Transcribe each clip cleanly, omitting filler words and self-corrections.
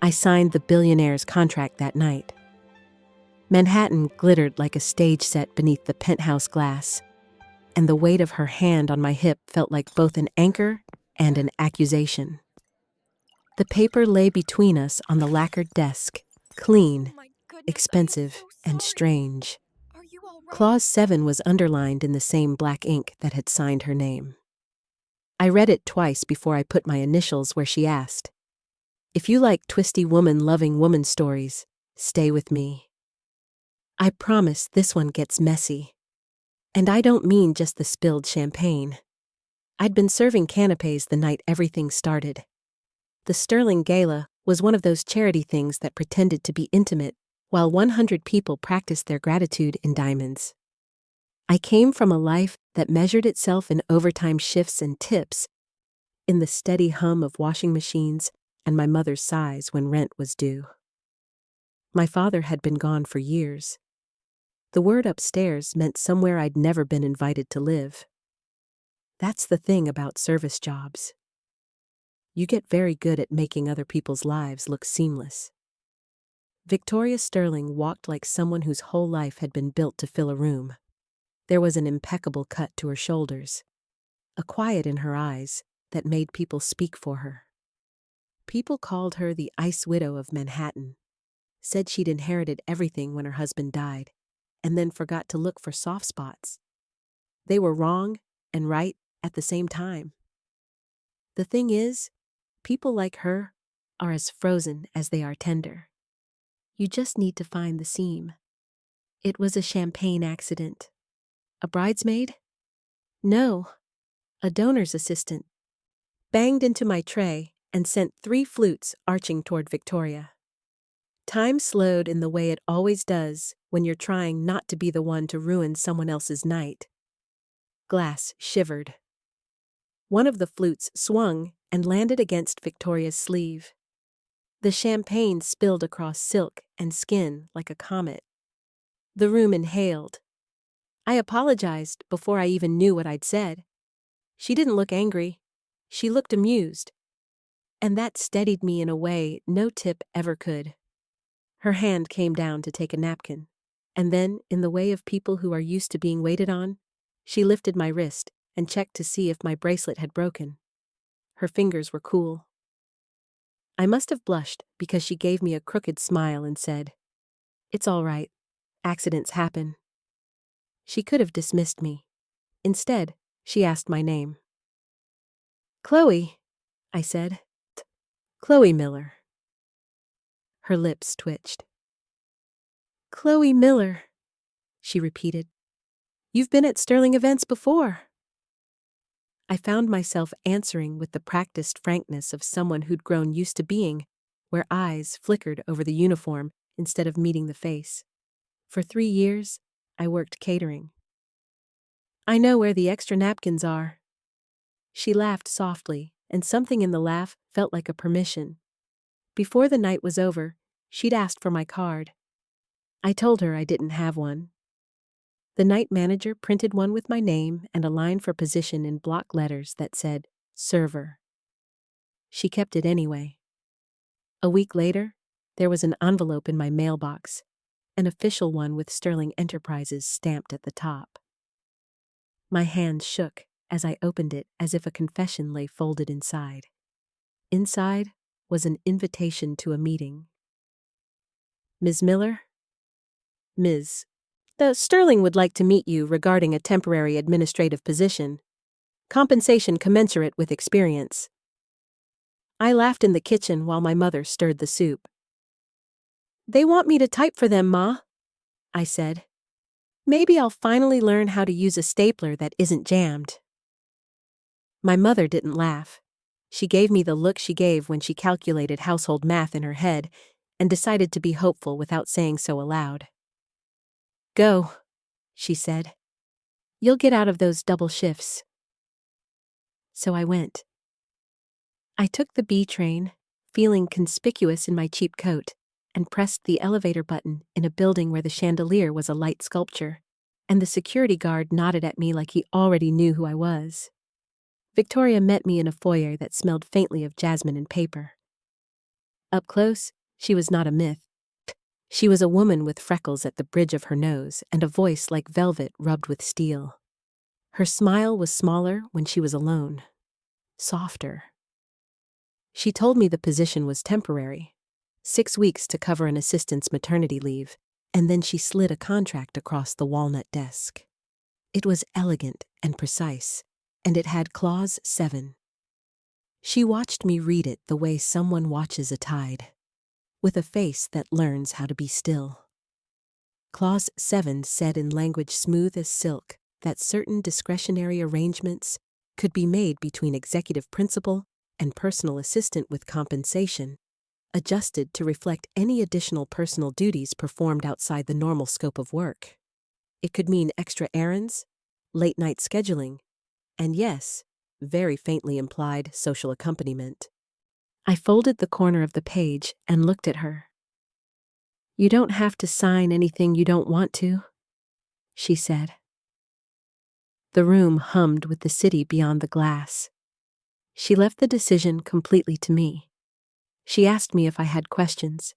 I signed the Billionaire's contract that night. Manhattan glittered like a stage set beneath the penthouse glass, and the weight of her hand on my hip felt like both an anchor and an accusation. The paper lay between us on the lacquered desk, clean, expensive, and strange. Clause 7 was underlined in the same black ink that had signed her name. I read it twice before I put my initials where she asked, "If you like twisty woman-loving woman stories, stay with me." I promise this one gets messy. And I don't mean just the spilled champagne. I'd been serving canapés the night everything started. The Sterling Gala was one of those charity things that pretended to be intimate, while 100 people practiced their gratitude in diamonds. I came from a life that measured itself in overtime shifts and tips, in the steady hum of washing machines and my mother's sighs when rent was due. My father had been gone for years. The word upstairs meant somewhere I'd never been invited to live. That's the thing about service jobs. You get very good at making other people's lives look seamless. Victoria Sterling walked like someone whose whole life had been built to fill a room. There was an impeccable cut to her shoulders, a quiet in her eyes that made people speak for her. People called her the Ice Widow of Manhattan, said she'd inherited everything when her husband died, and then forgot to look for soft spots. They were wrong and right at the same time. The thing is, people like her are as frozen as they are tender. You just need to find the seam. It was a champagne accident. A bridesmaid? No, a donor's assistant. Banged into my tray and sent 3 flutes arching toward Victoria. Time slowed in the way it always does when you're trying not to be the one to ruin someone else's night. Glass shivered. One of the flutes swung and landed against Victoria's sleeve. The champagne spilled across silk and skin like a comet. The room inhaled. I apologized before I even knew what I'd said. She didn't look angry. She looked amused. And that steadied me in a way no tip ever could. Her hand came down to take a napkin, and then, in the way of people who are used to being waited on, she lifted my wrist and checked to see if my bracelet had broken. Her fingers were cool. I must have blushed because she gave me a crooked smile and said, "It's all right. Accidents happen." She could have dismissed me. Instead, she asked my name. "Chloe," I said. "Chloe Miller." Her lips twitched. "Chloe Miller," she repeated. "You've been at Sterling events before." I found myself answering with the practiced frankness of someone who'd grown used to being, where eyes flickered over the uniform instead of meeting the face. For 3 years, I worked catering. "I know where the extra napkins are." She laughed softly, and something in the laugh felt like a permission. Before the night was over, she'd asked for my card. I told her I didn't have one. The night manager printed one with my name and a line for position in block letters that said, "Server." She kept it anyway. A week later, there was an envelope in my mailbox, an official one with Sterling Enterprises stamped at the top. My hand shook as I opened it as if a confession lay folded inside. Inside was an invitation to a meeting. "Ms. Miller?" "Ms. The Sterling would like to meet you regarding a temporary administrative position. Compensation commensurate with experience." I laughed in the kitchen while my mother stirred the soup. "They want me to type for them, Ma," I said. "Maybe I'll finally learn how to use a stapler that isn't jammed." My mother didn't laugh. She gave me the look she gave when she calculated household math in her head and decided to be hopeful without saying so aloud. "Go," she said. "You'll get out of those double shifts." So I went. I took the B train, feeling conspicuous in my cheap coat, and pressed the elevator button in a building where the chandelier was a light sculpture, and the security guard nodded at me like he already knew who I was. Victoria met me in a foyer that smelled faintly of jasmine and paper. Up close, she was not a myth. She was a woman with freckles at the bridge of her nose and a voice like velvet rubbed with steel. Her smile was smaller when she was alone. Softer. She told me the position was temporary, 6 weeks to cover an assistant's maternity leave, and then she slid a contract across the walnut desk. It was elegant and precise, and it had Clause 7. She watched me read it the way someone watches a tide, with a face that learns how to be still. Clause 7 said in language smooth as silk that certain discretionary arrangements could be made between executive principal and personal assistant with compensation, adjusted to reflect any additional personal duties performed outside the normal scope of work. It could mean extra errands, late-night scheduling, and yes, very faintly implied social accompaniment. I folded the corner of the page and looked at her. "You don't have to sign anything you don't want to," she said. The room hummed with the city beyond the glass. She left the decision completely to me. She asked me if I had questions.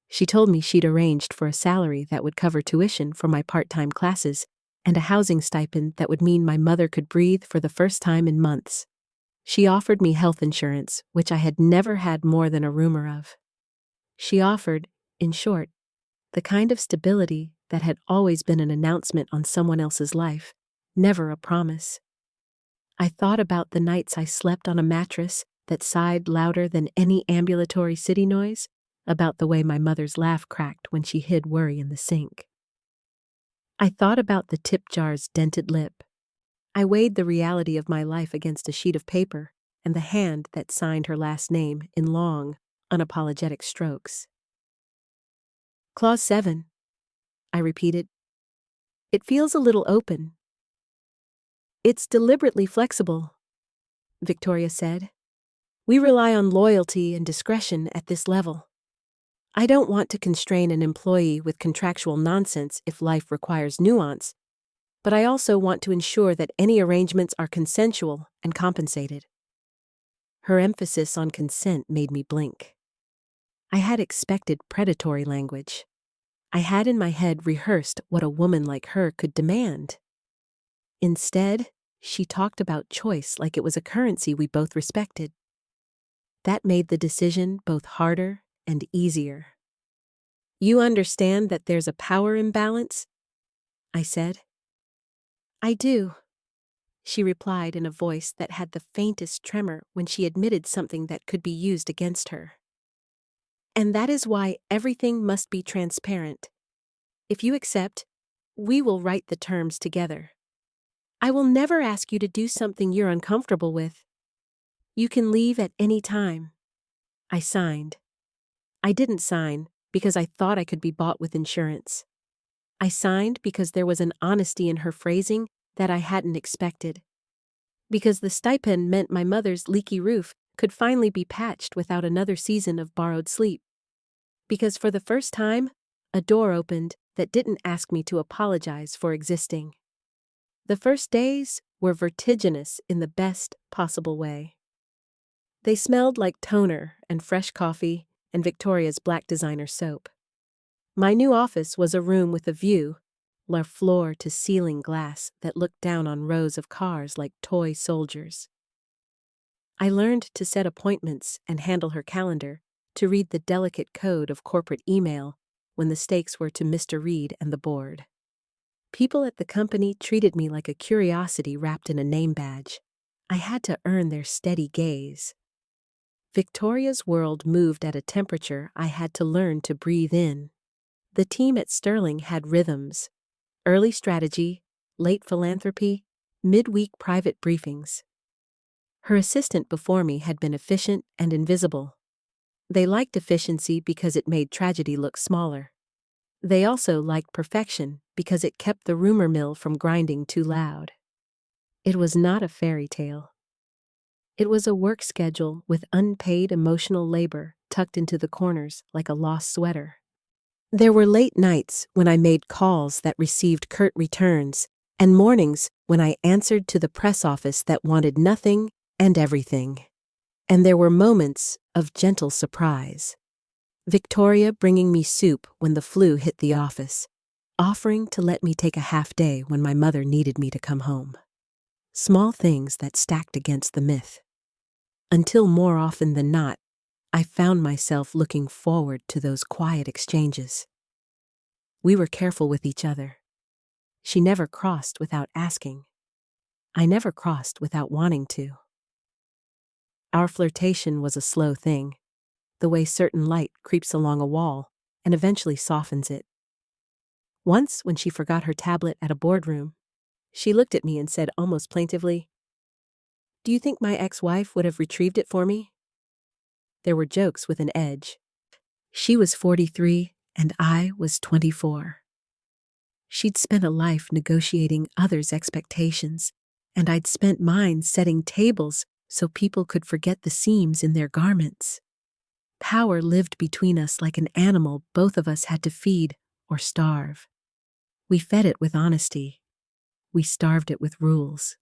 She told me she'd arranged for a salary that would cover tuition for my part-time classes and a housing stipend that would mean my mother could breathe for the first time in months. She offered me health insurance, which I had never had more than a rumor of. She offered, in short, the kind of stability that had always been an announcement on someone else's life, never a promise. I thought about the nights I slept on a mattress that sighed louder than any ambulatory city noise, about the way my mother's laugh cracked when she hid worry in the sink. I thought about the tip jar's dented lip. I weighed the reality of my life against a sheet of paper and the hand that signed her last name in long, unapologetic strokes. Clause 7, I repeated. It feels a little open. It's deliberately flexible, Victoria said. We rely on loyalty and discretion at this level. I don't want to constrain an employee with contractual nonsense if life requires nuance, but I also want to ensure that any arrangements are consensual and compensated. Her emphasis on consent made me blink. I had expected predatory language. I had in my head rehearsed what a woman like her could demand. Instead, she talked about choice like it was a currency we both respected. That made the decision both harder and easier. You understand that there's a power imbalance? I said. I do, she replied in a voice that had the faintest tremor when she admitted something that could be used against her. And that is why everything must be transparent. If you accept, we will write the terms together. I will never ask you to do something you're uncomfortable with. You can leave at any time. I signed. I didn't sign because I thought I could be bought with insurance. I signed because there was an honesty in her phrasing that I hadn't expected. Because the stipend meant my mother's leaky roof could finally be patched without another season of borrowed sleep. Because for the first time, a door opened that didn't ask me to apologize for existing. The first days were vertiginous in the best possible way. They smelled like toner and fresh coffee and Victoria's black designer soap. My new office was a room with a view, la floor-to-ceiling glass that looked down on rows of cars like toy soldiers. I learned to set appointments and handle her calendar, to read the delicate code of corporate email when the stakes were to Mr. Reed and the board. People at the company treated me like a curiosity wrapped in a name badge. I had to earn their steady gaze. Victoria's world moved at a temperature I had to learn to breathe in. The team at Sterling had rhythms: early strategy, late philanthropy, midweek private briefings. Her assistant before me had been efficient and invisible. They liked efficiency because it made tragedy look smaller. They also liked perfection because it kept the rumor mill from grinding too loud. It was not a fairy tale. It was a work schedule with unpaid emotional labor tucked into the corners like a lost sweater. There were late nights when I made calls that received curt returns, and mornings when I answered to the press office that wanted nothing and everything. And there were moments of gentle surprise. Victoria bringing me soup when the flu hit the office, offering to let me take a half day when my mother needed me to come home. Small things that stacked against the myth. Until more often than not, I found myself looking forward to those quiet exchanges. We were careful with each other. She never crossed without asking. I never crossed without wanting to. Our flirtation was a slow thing, the way certain light creeps along a wall and eventually softens it. Once, when she forgot her tablet at a boardroom, she looked at me and said almost plaintively, "Do you think my ex-wife would have retrieved it for me?" There were jokes with an edge. She was 43 and I was 24. She'd spent a life negotiating others' expectations, and I'd spent mine setting tables so people could forget the seams in their garments. Power lived between us like an animal both of us had to feed or starve. We fed it with honesty. We starved it with rules.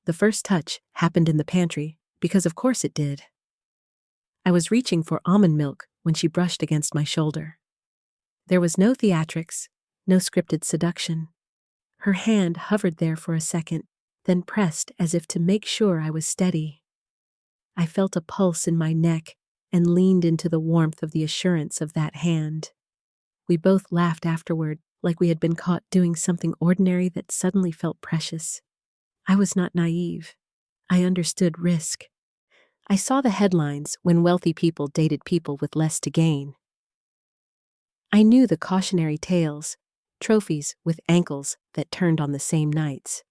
The first touch happened in the pantry, because of course it did. I was reaching for almond milk when she brushed against my shoulder. There was no theatrics, no scripted seduction. Her hand hovered there for a second, then pressed as if to make sure I was steady. I felt a pulse in my neck and leaned into the warmth of the assurance of that hand. We both laughed afterward, like we had been caught doing something ordinary that suddenly felt precious. I was not naive. I understood risk. I saw the headlines when wealthy people dated people with less to gain. I knew the cautionary tales, trophies with ankles that turned on the same nights.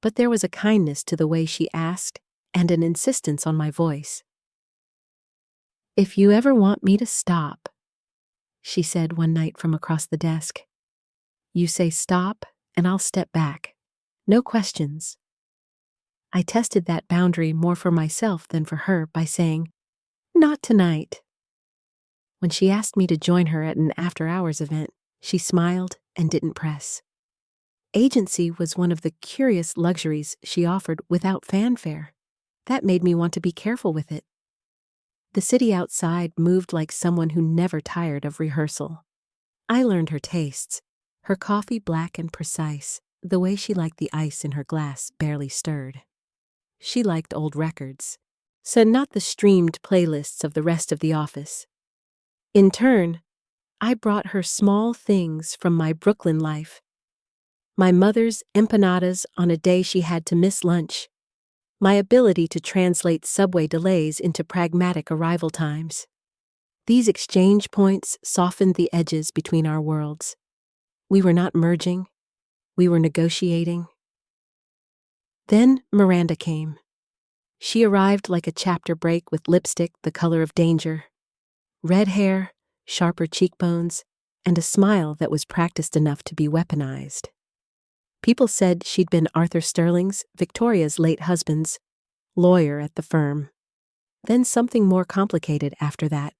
But there was a kindness to the way she asked and an insistence on my voice. "If you ever want me to stop," she said one night from across the desk, "you say stop and I'll step back. No questions." I tested that boundary more for myself than for her by saying, "Not tonight." When she asked me to join her at an after-hours event, she smiled and didn't press. Agency was one of the curious luxuries she offered without fanfare. That made me want to be careful with it. The city outside moved like someone who never tired of rehearsal. I learned her tastes, her coffee black and precise, the way she liked the ice in her glass barely stirred. She liked old records, so not the streamed playlists of the rest of the office. In turn, I brought her small things from my Brooklyn life. My mother's empanadas on a day she had to miss lunch. My ability to translate subway delays into pragmatic arrival times. These exchange points softened the edges between our worlds. We were not merging. We were negotiating. Then Miranda came. She arrived like a chapter break with lipstick the color of danger. Red hair, sharper cheekbones, and a smile that was practiced enough to be weaponized. People said she'd been Arthur Sterling's, Victoria's late husband's, lawyer at the firm. Then something more complicated after that.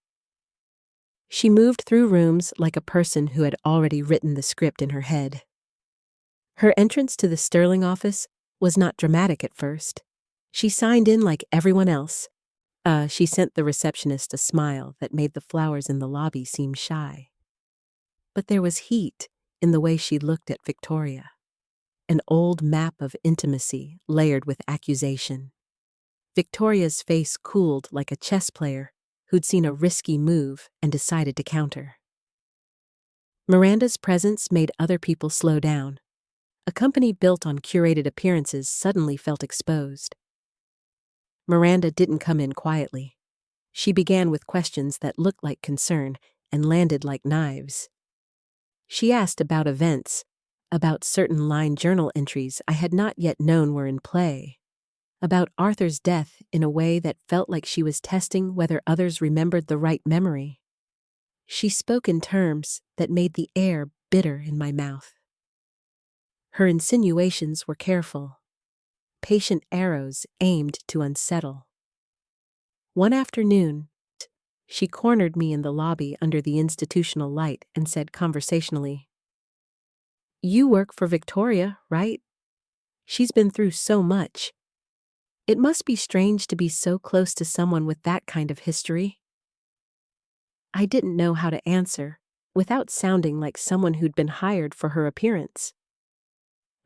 She moved through rooms like a person who had already written the script in her head. Her entrance to the Sterling office was not dramatic at first. She signed in like everyone else. She sent the receptionist a smile that made the flowers in the lobby seem shy. But there was heat in the way she looked at Victoria. An old map of intimacy layered with accusation. Victoria's face cooled like a chess player who'd seen a risky move and decided to counter. Miranda's presence made other people slow down. A company built on curated appearances suddenly felt exposed. Miranda didn't come in quietly. She began with questions that looked like concern and landed like knives. She asked about events, about certain line journal entries I had not yet known were in play, about Arthur's death in a way that felt like she was testing whether others remembered the right memory. She spoke in terms that made the air bitter in my mouth. Her insinuations were careful, patient arrows aimed to unsettle. One afternoon, she cornered me in the lobby under the institutional light and said conversationally, "You work for Victoria, right? She's been through so much. It must be strange to be so close to someone with that kind of history." I didn't know how to answer, without sounding like someone who'd been hired for her appearance.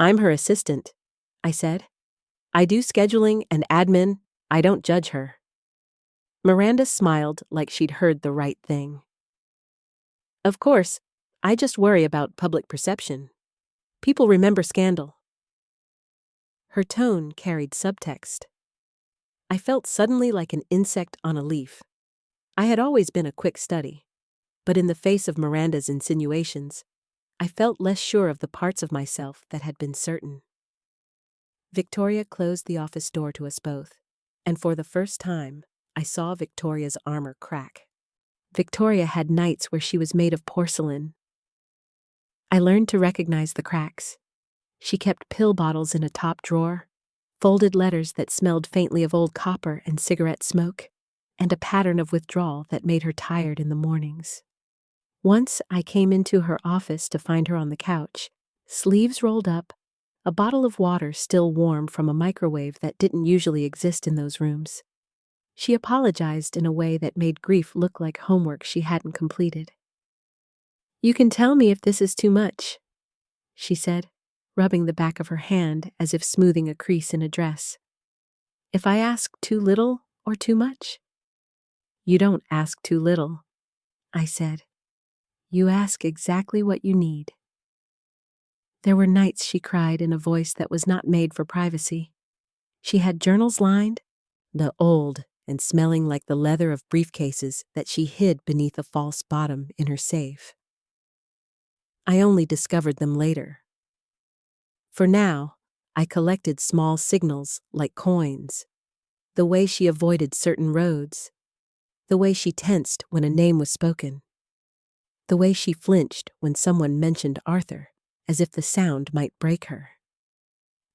"I'm her assistant," I said. "I do scheduling and admin. I don't judge her." Miranda smiled like she'd heard the right thing. "Of course, I just worry about public perception. People remember scandal." Her tone carried subtext. I felt suddenly like an insect on a leaf. I had always been a quick study, but in the face of Miranda's insinuations, I felt less sure of the parts of myself that had been certain. Victoria closed the office door to us both, and for the first time, I saw Victoria's armor crack. Victoria had nights where she was made of porcelain. I learned to recognize the cracks. She kept pill bottles in a top drawer, folded letters that smelled faintly of old copper and cigarette smoke, and a pattern of withdrawal that made her tired in the mornings. Once I came into her office to find her on the couch, sleeves rolled up, a bottle of water still warm from a microwave that didn't usually exist in those rooms. She apologized in a way that made grief look like homework she hadn't completed. "You can tell me if this is too much," she said, rubbing the back of her hand as if smoothing a crease in a dress. "If I ask too little or too much?" "You don't ask too little," I said. "You ask exactly what you need." There were nights she cried in a voice that was not made for privacy. She had journals lined, the old and smelling like the leather of briefcases that she hid beneath a false bottom in her safe. I only discovered them later. For now, I collected small signals like coins. The way she avoided certain roads. The way she tensed when a name was spoken. The way she flinched when someone mentioned Arthur, as if the sound might break her.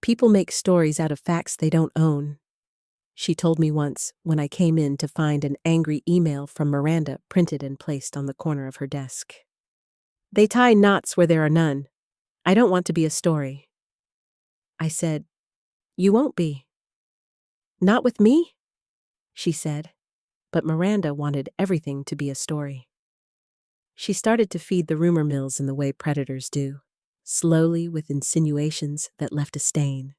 "People make stories out of facts they don't own," she told me once when I came in to find an angry email from Miranda printed and placed on the corner of her desk. "They tie knots where there are none. I don't want to be a story." I said, "You won't be." "Not with me?" she said, but Miranda wanted everything to be a story. She started to feed the rumor mills in the way predators do, slowly with insinuations that left a stain.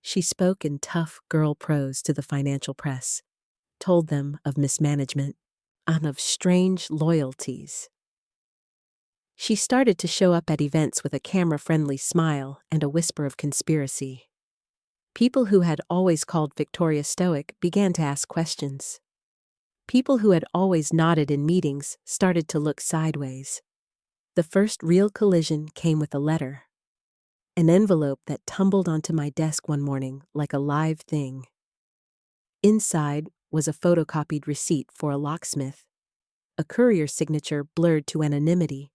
She spoke in tough girl prose to the financial press, told them of mismanagement, and of strange loyalties. She started to show up at events with a camera-friendly smile and a whisper of conspiracy. People who had always called Victoria stoic began to ask questions. People who had always nodded in meetings started to look sideways. The first real collision came with a letter. An envelope that tumbled onto my desk one morning like a live thing. Inside was a photocopied receipt for a locksmith, a courier signature blurred to anonymity,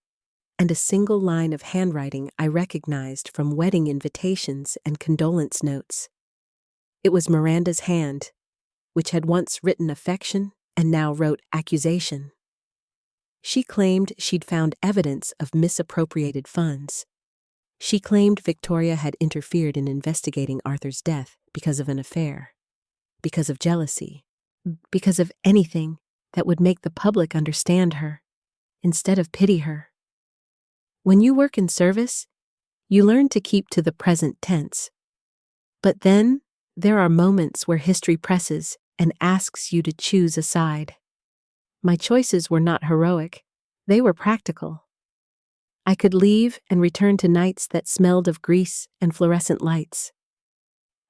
and a single line of handwriting I recognized from wedding invitations and condolence notes. It was Miranda's hand, which had once written affection and now wrote accusation. She claimed she'd found evidence of misappropriated funds. She claimed Victoria had interfered in investigating Arthur's death because of an affair, because of jealousy, because of anything that would make the public understand her, instead of pity her. When you work in service, you learn to keep to the present tense. But then, there are moments where history presses and asks you to choose a side. My choices were not heroic, they were practical. I could leave and return to nights that smelled of grease and fluorescent lights.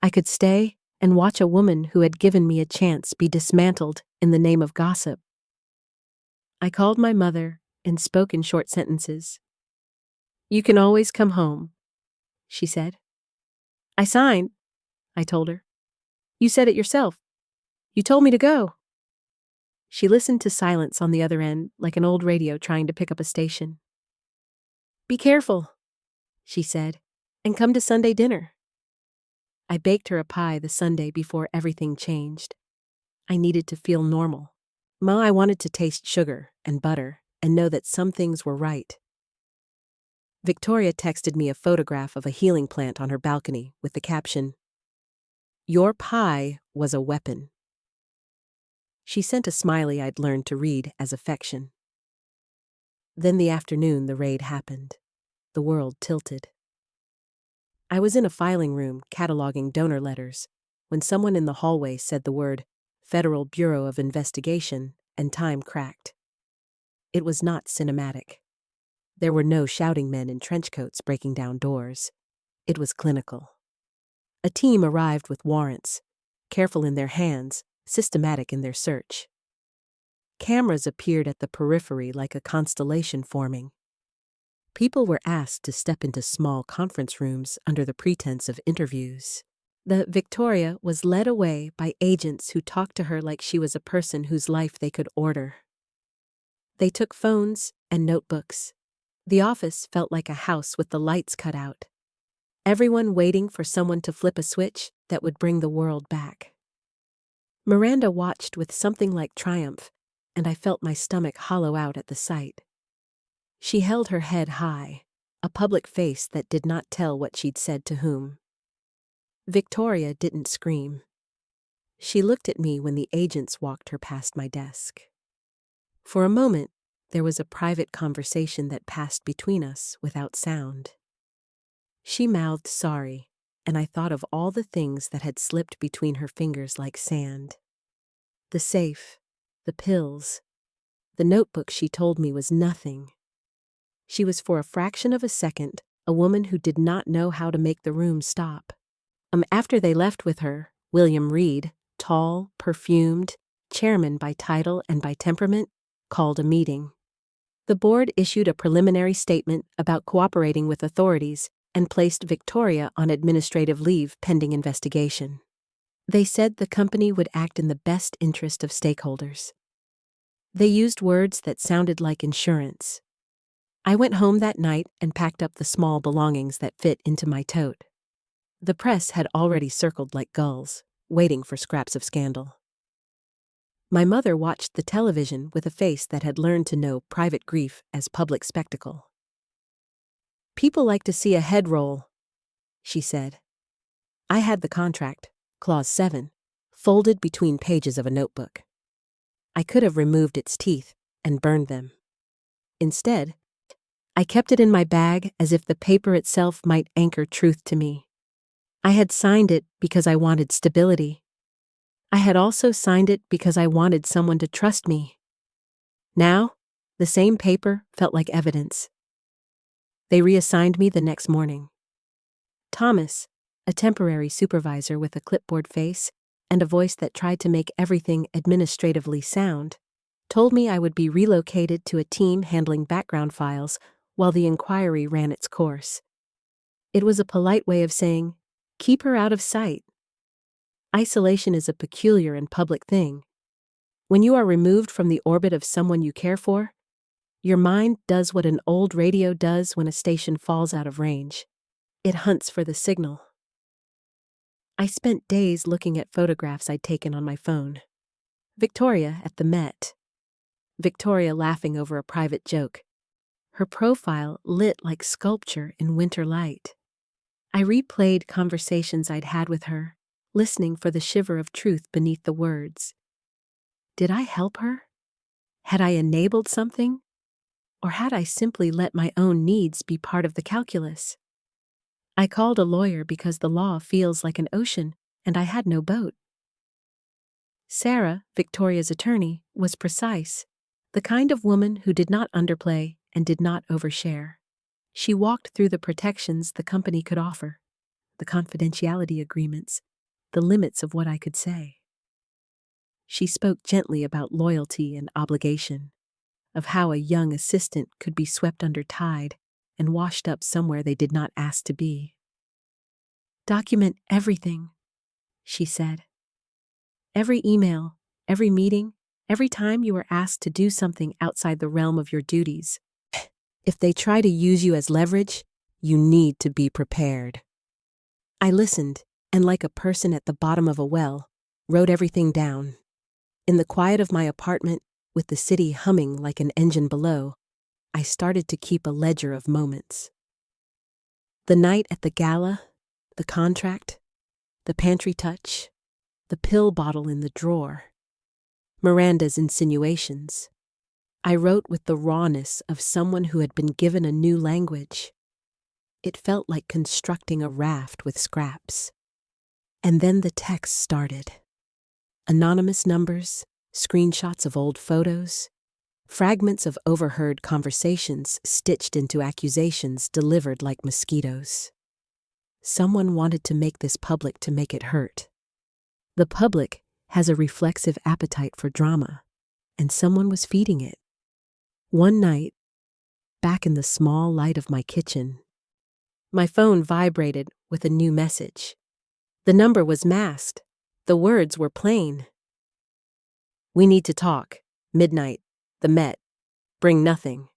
I could stay and watch a woman who had given me a chance be dismantled in the name of gossip. I called my mother and spoke in short sentences. "You can always come home," she said. "I signed," I told her. "You said it yourself. You told me to go." She listened to silence on the other end like an old radio trying to pick up a station. "Be careful," she said, "and come to Sunday dinner." I baked her a pie the Sunday before everything changed. I needed to feel normal. I wanted to taste sugar and butter and know that some things were right. Victoria texted me a photograph of a healing plant on her balcony with the caption, "Your pie was a weapon." She sent a smiley I'd learned to read as affection. Then the afternoon the raid happened. The world tilted. I was in a filing room cataloging donor letters when someone in the hallway said the word Federal Bureau of Investigation, and time cracked. It was not cinematic. There were no shouting men in trench coats breaking down doors. It was clinical. A team arrived with warrants, careful in their hands, systematic in their search. Cameras appeared at the periphery like a constellation forming. People were asked to step into small conference rooms under the pretense of interviews. The Victoria was led away by agents who talked to her like she was a person whose life they could order. They took phones and notebooks. The office felt like a house with the lights cut out. Everyone waiting for someone to flip a switch that would bring the world back. Miranda watched with something like triumph, and I felt my stomach hollow out at the sight. She held her head high, a public face that did not tell what she'd said to whom. Victoria didn't scream. She looked at me when the agents walked her past my desk. For a moment, there was a private conversation that passed between us without sound. She mouthed sorry, and I thought of all the things that had slipped between her fingers like sand. The safe, the pills, the notebook she told me was nothing. She was for a fraction of a second a woman who did not know how to make the room stop. After they left with her, William Reed, tall, perfumed, chairman by title and by temperament, called a meeting. The board issued a preliminary statement about cooperating with authorities and placed Victoria on administrative leave pending investigation. They said the company would act in the best interest of stakeholders. They used words that sounded like insurance. I went home that night and packed up the small belongings that fit into my tote. The press had already circled like gulls, waiting for scraps of scandal. My mother watched the television with a face that had learned to know private grief as public spectacle. "People like to see a head roll," she said. I had the contract, Clause 7, folded between pages of a notebook. I could have removed its teeth and burned them. Instead, I kept it in my bag as if the paper itself might anchor truth to me. I had signed it because I wanted stability. I had also signed it because I wanted someone to trust me. Now, the same paper felt like evidence. They reassigned me the next morning. Thomas, a temporary supervisor with a clipboard face and a voice that tried to make everything administratively sound, told me I would be relocated to a team handling background files while the inquiry ran its course. It was a polite way of saying, "Keep her out of sight." Isolation is a peculiar and public thing. When you are removed from the orbit of someone you care for, your mind does what an old radio does when a station falls out of range. It hunts for the signal. I spent days looking at photographs I'd taken on my phone. Victoria at the Met. Victoria laughing over a private joke. Her profile lit like sculpture in winter light. I replayed conversations I'd had with her, listening for the shiver of truth beneath the words. Did I help her? Had I enabled something? Or had I simply let my own needs be part of the calculus? I called a lawyer because the law feels like an ocean, and I had no boat. Sarah, Victoria's attorney, was precise, the kind of woman who did not underplay and did not overshare. She walked through the protections the company could offer, the confidentiality agreements, the limits of what I could say. She spoke gently about loyalty and obligation, of how a young assistant could be swept under tide and washed up somewhere they did not ask to be. "Document everything," she said. "Every email, every meeting, every time you are asked to do something outside the realm of your duties. If they try to use you as leverage, you need to be prepared." I listened, and like a person at the bottom of a well, wrote everything down. In the quiet of my apartment, with the city humming like an engine below, I started to keep a ledger of moments. The night at the gala, the contract, the pantry touch, the pill bottle in the drawer, Miranda's insinuations. I wrote with the rawness of someone who had been given a new language. It felt like constructing a raft with scraps. And then the text started. Anonymous numbers, screenshots of old photos, fragments of overheard conversations stitched into accusations delivered like mosquitoes. Someone wanted to make this public to make it hurt. The public has a reflexive appetite for drama, and someone was feeding it. One night, back in the small light of my kitchen, my phone vibrated with a new message. The number was masked. The words were plain. "We need to talk. Midnight. The Met. Bring nothing."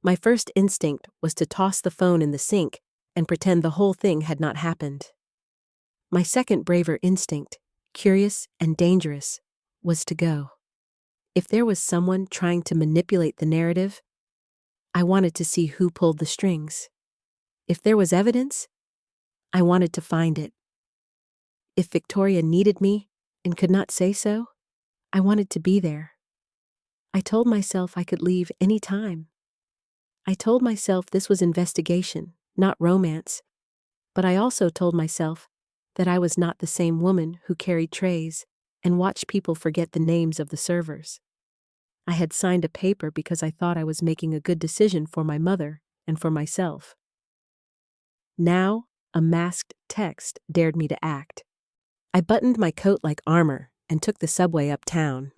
My first instinct was to toss the phone in the sink and pretend the whole thing had not happened. My second braver instinct, curious and dangerous, was to go. If there was someone trying to manipulate the narrative, I wanted to see who pulled the strings. If there was evidence, I wanted to find it. If Victoria needed me and could not say so, I wanted to be there. I told myself I could leave any time. I told myself this was investigation, not romance, but I also told myself that I was not the same woman who carried trays and watched people forget the names of the servers. I had signed a paper because I thought I was making a good decision for my mother and for myself. Now, a masked text dared me to act. I buttoned my coat like armor and took the subway uptown.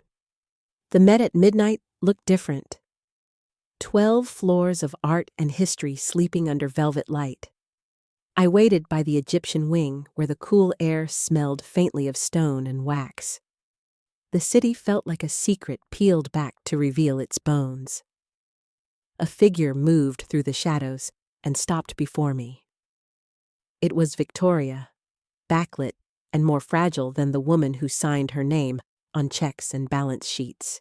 The Met at midnight looked different. 12 floors of art and history sleeping under velvet light. I waited by the Egyptian wing where the cool air smelled faintly of stone and wax. The city felt like a secret peeled back to reveal its bones. A figure moved through the shadows and stopped before me. It was Victoria, backlit and more fragile than the woman who signed her name on checks and balance sheets.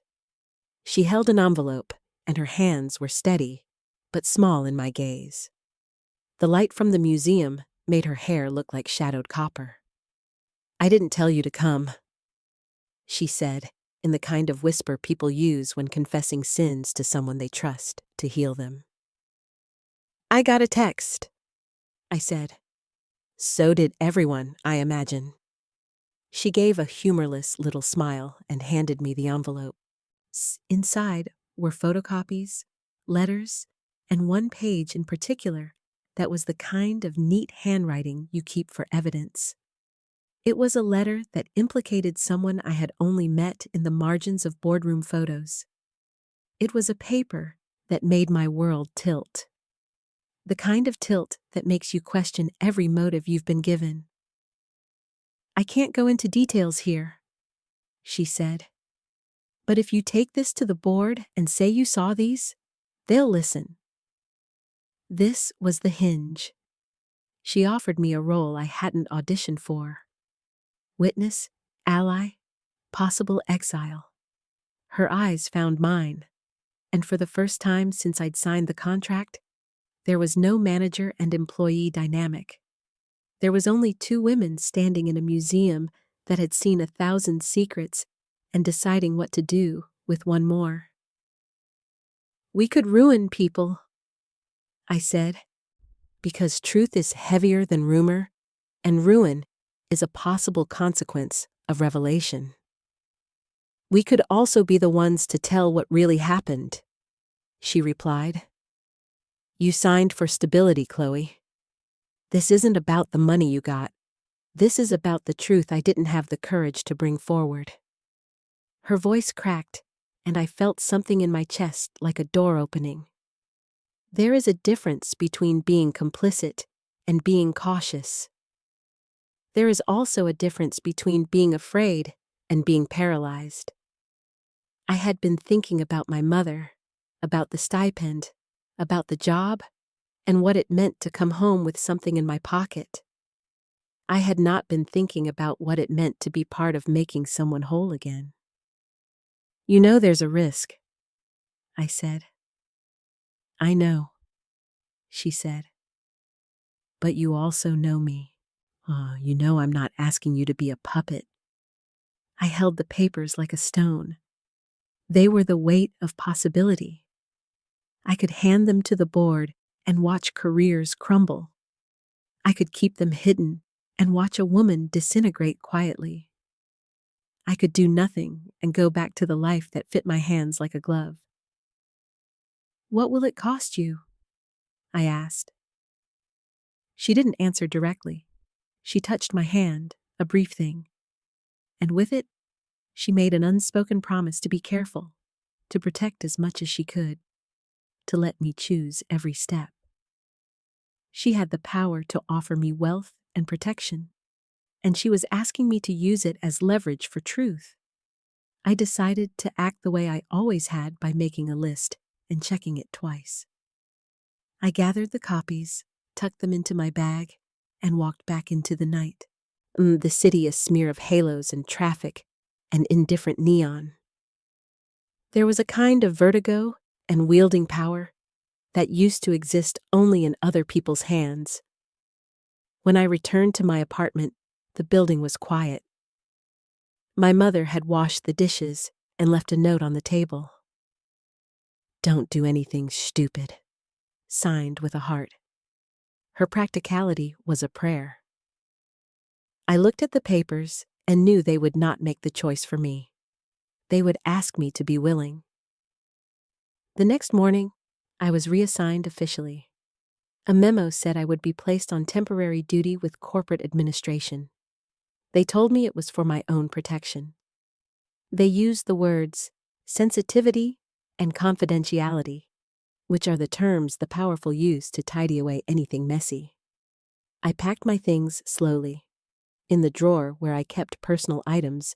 She held an envelope, and her hands were steady, but small in my gaze. The light from the museum made her hair look like shadowed copper. "I didn't tell you to come," she said, in the kind of whisper people use when confessing sins to someone they trust to heal them. "I got a text," I said. "So did everyone, I imagine." She gave a humorless little smile and handed me the envelope. Inside were photocopies, letters, and one page in particular that was the kind of neat handwriting you keep for evidence. It was a letter that implicated someone I had only met in the margins of boardroom photos. It was a paper that made my world tilt. The kind of tilt that makes you question every motive you've been given. "I can't go into details here," she said. "But if you take this to the board and say you saw these, they'll listen." This was the hinge. She offered me a role I hadn't auditioned for. Witness, ally, possible exile. Her eyes found mine, and for the first time since I'd signed the contract, there was no manager and employee dynamic. There was only two women standing in a museum that had seen 1,000 secrets and deciding what to do with one more. "We could ruin people," I said, "because truth is heavier than rumor, and ruin is a possible consequence of revelation. We could also be the ones to tell what really happened," she replied. "You signed for stability, Chloe. This isn't about the money you got. This is about the truth I didn't have the courage to bring forward." Her voice cracked, and I felt something in my chest like a door opening. There is a difference between being complicit and being cautious. There is also a difference between being afraid and being paralyzed. I had been thinking about my mother, about the stipend, about the job, and what it meant to come home with something in my pocket. I had not been thinking about what it meant to be part of making someone whole again. "You know there's a risk," I said. "I know," she said. "But you also know me. You know I'm not asking you to be a puppet." I held the papers like a stone. They were the weight of possibility. I could hand them to the board and watch careers crumble. I could keep them hidden and watch a woman disintegrate quietly. I could do nothing and go back to the life that fit my hands like a glove. "What will it cost you?" I asked. She didn't answer directly. She touched my hand, a brief thing. And with it, she made an unspoken promise to be careful, to protect as much as she could, to let me choose every step. She had the power to offer me wealth and protection, and she was asking me to use it as leverage for truth. I decided to act the way I always had by making a list and checking it twice. I gathered the copies, tucked them into my bag, and walked back into the night. The city a smear of halos and traffic and indifferent neon. There was a kind of vertigo and wielding power that used to exist only in other people's hands. When I returned to my apartment, the building was quiet. My mother had washed the dishes and left a note on the table. "Don't do anything stupid," signed with a heart. Her practicality was a prayer. I looked at the papers and knew they would not make the choice for me. They would ask me to be willing. The next morning, I was reassigned officially. A memo said I would be placed on temporary duty with corporate administration. They told me it was for my own protection. They used the words sensitivity and confidentiality, which are the terms the powerful use to tidy away anything messy. I packed my things slowly. In the drawer where I kept personal items,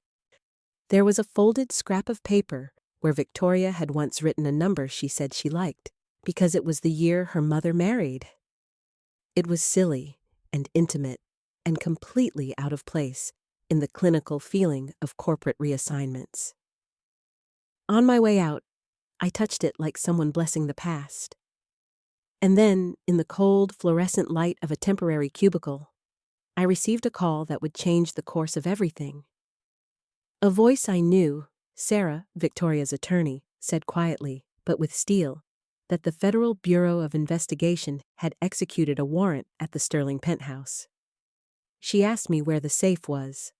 there was a folded scrap of paper where Victoria had once written a number she said she liked, because it was the year her mother married. It was silly and intimate and completely out of place in the clinical feeling of corporate reassignments. On my way out, I touched it like someone blessing the past. And then, in the cold, fluorescent light of a temporary cubicle, I received a call that would change the course of everything. A voice I knew, Sarah, Victoria's attorney, said quietly, but with steel, that the Federal Bureau of Investigation had executed a warrant at the Sterling penthouse. She asked me where the safe was.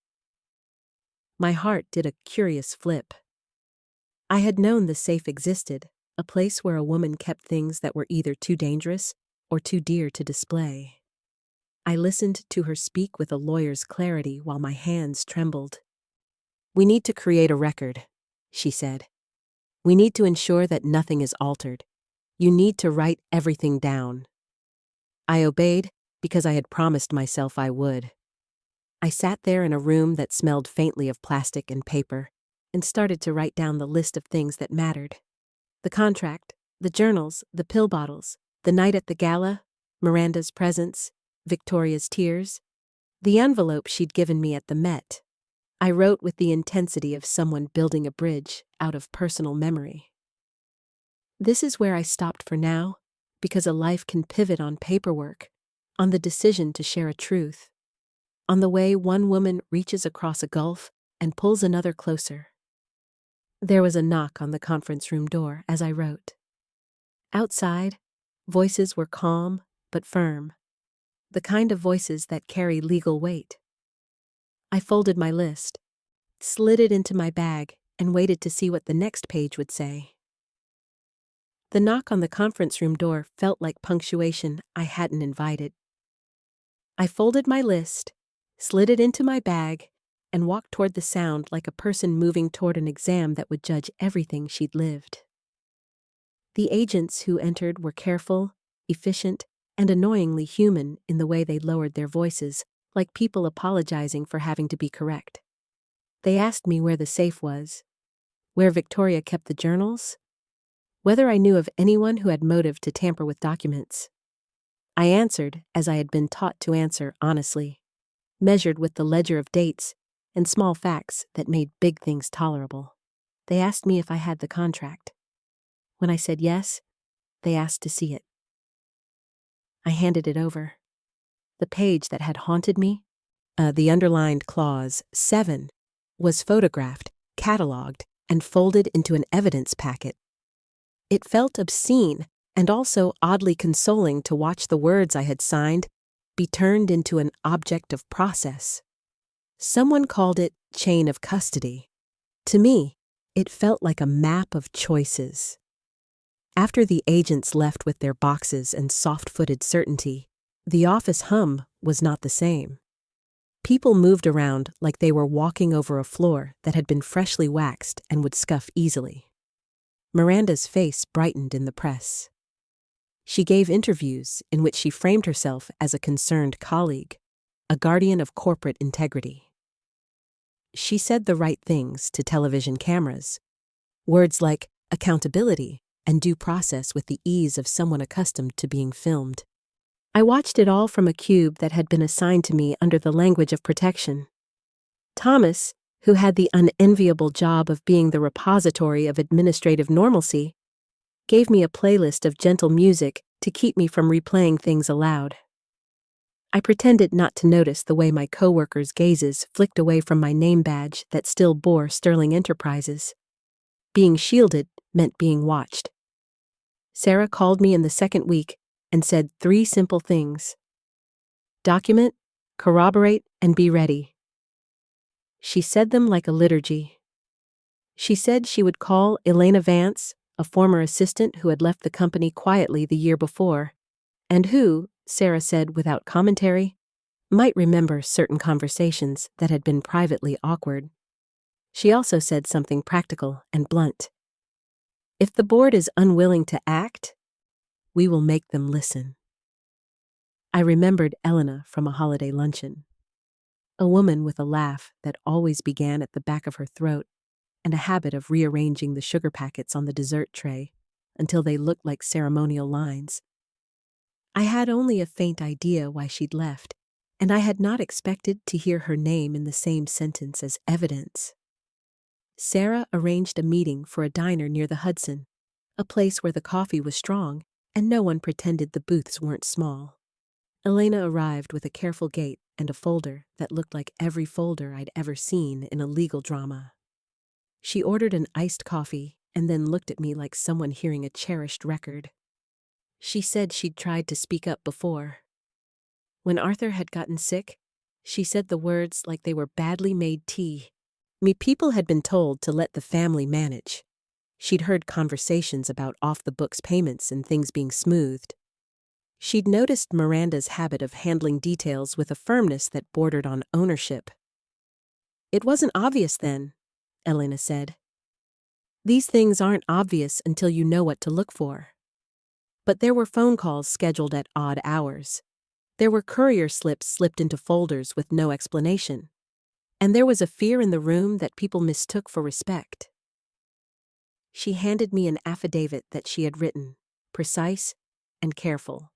My heart did a curious flip. I had known the safe existed, a place where a woman kept things that were either too dangerous or too dear to display. I listened to her speak with a lawyer's clarity while my hands trembled. "We need to create a record," she said. "We need to ensure that nothing is altered. You need to write everything down." I obeyed because I had promised myself I would. I sat there in a room that smelled faintly of plastic and paper and started to write down the list of things that mattered. The contract, the journals, the pill bottles, the night at the gala, Miranda's presence, Victoria's tears, the envelope she'd given me at the Met. I wrote with the intensity of someone building a bridge out of personal memory. This is where I stopped for now, because a life can pivot on paperwork, on the decision to share a truth, on the way one woman reaches across a gulf and pulls another closer. There was a knock on the conference room door as I wrote. Outside, voices were calm but firm, the kind of voices that carry legal weight. I folded my list, slid it into my bag, and waited to see what the next page would say. The knock on the conference room door felt like punctuation I hadn't invited. I folded my list, slid it into my bag, and walked toward the sound like a person moving toward an exam that would judge everything she'd lived. The agents who entered were careful, efficient, and annoyingly human in the way they lowered their voices, like people apologizing for having to be correct. They asked me where the safe was, where Victoria kept the journals, whether I knew of anyone who had motive to tamper with documents. I answered as I had been taught to answer honestly, measured with the ledger of dates and small facts that made big things tolerable. They asked me if I had the contract. When I said yes, they asked to see it. I handed it over. The page that had haunted me, the underlined clause 7, was photographed, catalogued, and folded into an evidence packet. It felt obscene and also oddly consoling to watch the words I had signed be turned into an object of process. Someone called it chain of custody. To me, it felt like a map of choices. After the agents left with their boxes and soft-footed certainty, the office hum was not the same. People moved around like they were walking over a floor that had been freshly waxed and would scuff easily. Miranda's face brightened in the press. She gave interviews in which she framed herself as a concerned colleague, a guardian of corporate integrity. She said the right things to television cameras, words like accountability and due process with the ease of someone accustomed to being filmed. I watched it all from a cube that had been assigned to me under the language of protection. Thomas, who had the unenviable job of being the repository of administrative normalcy, gave me a playlist of gentle music to keep me from replaying things aloud. I pretended not to notice the way my coworkers' gazes flicked away from my name badge that still bore Sterling Enterprises. Being shielded meant being watched. Sarah called me in the second week and said 3 simple things: document, corroborate, and be ready. She said them like a liturgy. She said she would call Elena Vance, a former assistant who had left the company quietly the year before, and who, Sarah said without commentary, might remember certain conversations that had been privately awkward. She also said something practical and blunt. If the board is unwilling to act, we will make them listen. I remembered Elena from a holiday luncheon, a woman with a laugh that always began at the back of her throat and a habit of rearranging the sugar packets on the dessert tray until they looked like ceremonial lines. I had only a faint idea why she'd left, and I had not expected to hear her name in the same sentence as evidence. Sarah arranged a meeting for a diner near the Hudson, a place where the coffee was strong and no one pretended the booths weren't small. Elena arrived with a careful gait and a folder that looked like every folder I'd ever seen in a legal drama. She ordered an iced coffee and then looked at me like someone hearing a cherished record. She said she'd tried to speak up before. When Arthur had gotten sick, she said the words like they were badly made tea. People had been told to let the family manage. She'd heard conversations about off-the-books payments and things being smoothed. She'd noticed Miranda's habit of handling details with a firmness that bordered on ownership. It wasn't obvious then, Elena said. These things aren't obvious until you know what to look for. But there were phone calls scheduled at odd hours. There were courier slips slipped into folders with no explanation. And there was a fear in the room that people mistook for respect. She handed me an affidavit that she had written, precise and careful.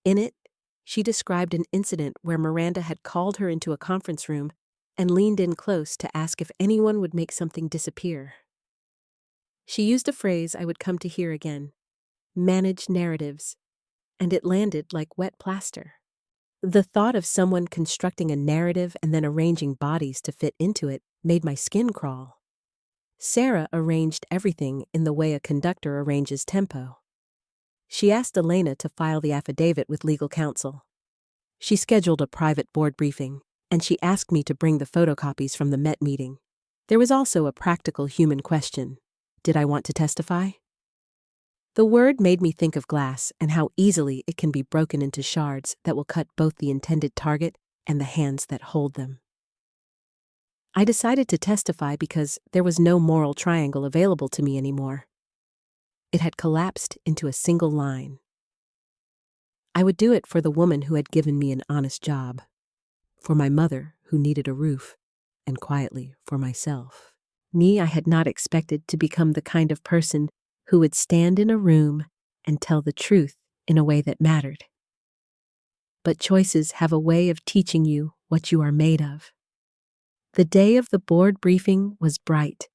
In it, she described an incident where Miranda had called her into a conference room and leaned in close to ask if anyone would make something disappear. She used a phrase I would come to hear again: manage narratives, and it landed like wet plaster. The thought of someone constructing a narrative and then arranging bodies to fit into it made my skin crawl. Sarah arranged everything in the way a conductor arranges tempo. She asked Elena to file the affidavit with legal counsel. She scheduled a private board briefing, and she asked me to bring the photocopies from the Met meeting. There was also a practical human question. Did I want to testify? The word made me think of glass and how easily it can be broken into shards that will cut both the intended target and the hands that hold them. I decided to testify because there was no moral triangle available to me anymore. It had collapsed into a single line. I would do it for the woman who had given me an honest job, for my mother who needed a roof, and quietly for myself. Me, I had not expected to become the kind of person who would stand in a room and tell the truth in a way that mattered. But choices have a way of teaching you what you are made of. The day of the board briefing was bright,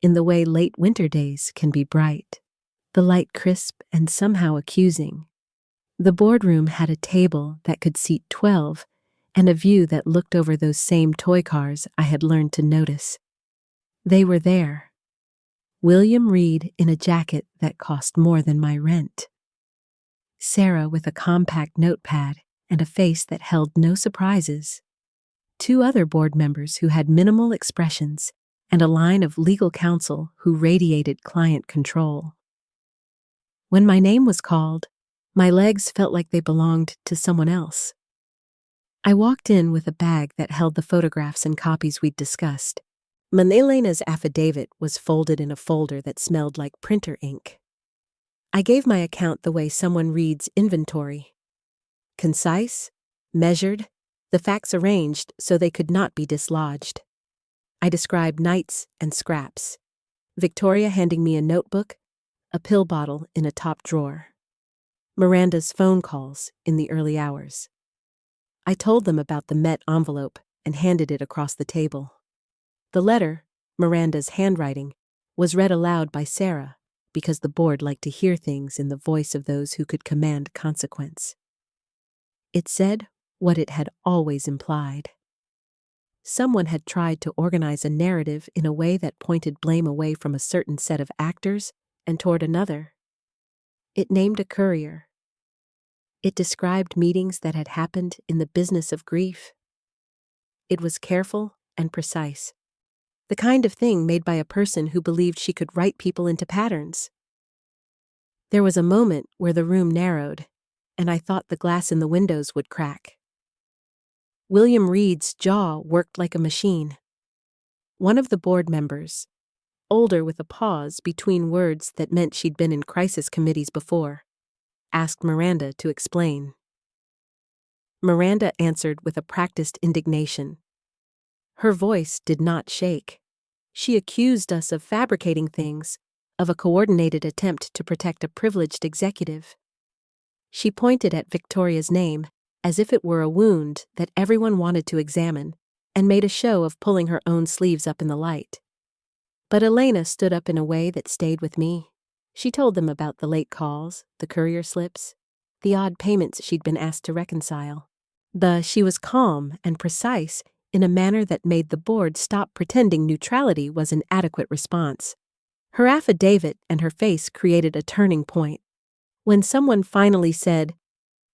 in the way late winter days can be bright. The light crisp and somehow accusing. The boardroom had a table that could seat 12 and a view that looked over those same toy cars I had learned to notice. They were there, William Reed in a jacket that cost more than my rent. Sarah with a compact notepad and a face that held no surprises. Two other board members who had minimal expressions and a line of legal counsel who radiated client control. When my name was called, my legs felt like they belonged to someone else. I walked in with a bag that held the photographs and copies we'd discussed. Manelena's affidavit was folded in a folder that smelled like printer ink. I gave my account the way someone reads inventory. Concise, measured, the facts arranged so they could not be dislodged. I described nights and scraps. Victoria handing me a notebook, a pill bottle in a top drawer. Miranda's phone calls in the early hours. I told them about the Met envelope and handed it across the table. The letter, Miranda's handwriting, was read aloud by Sarah because the board liked to hear things in the voice of those who could command consequence. It said what it had always implied. Someone had tried to organize a narrative in a way that pointed blame away from a certain set of actors and toward another. It named a courier. It described meetings that had happened in the business of grief. It was careful and precise. The kind of thing made by a person who believed she could write people into patterns. There was a moment where the room narrowed, and I thought the glass in the windows would crack. William Reed's jaw worked like a machine. One of the board members, older with a pause between words that meant she'd been in crisis committees before, asked Miranda to explain. Miranda answered with a practiced indignation. Her voice did not shake. She accused us of fabricating things, of a coordinated attempt to protect a privileged executive. She pointed at Victoria's name as if it were a wound that everyone wanted to examine, and made a show of pulling her own sleeves up in the light. But Elena stood up in a way that stayed with me. She told them about the late calls, the courier slips, the odd payments she'd been asked to reconcile. She was calm and precise in a manner that made the board stop pretending neutrality was an adequate response. Her affidavit and her face created a turning point. When someone finally said,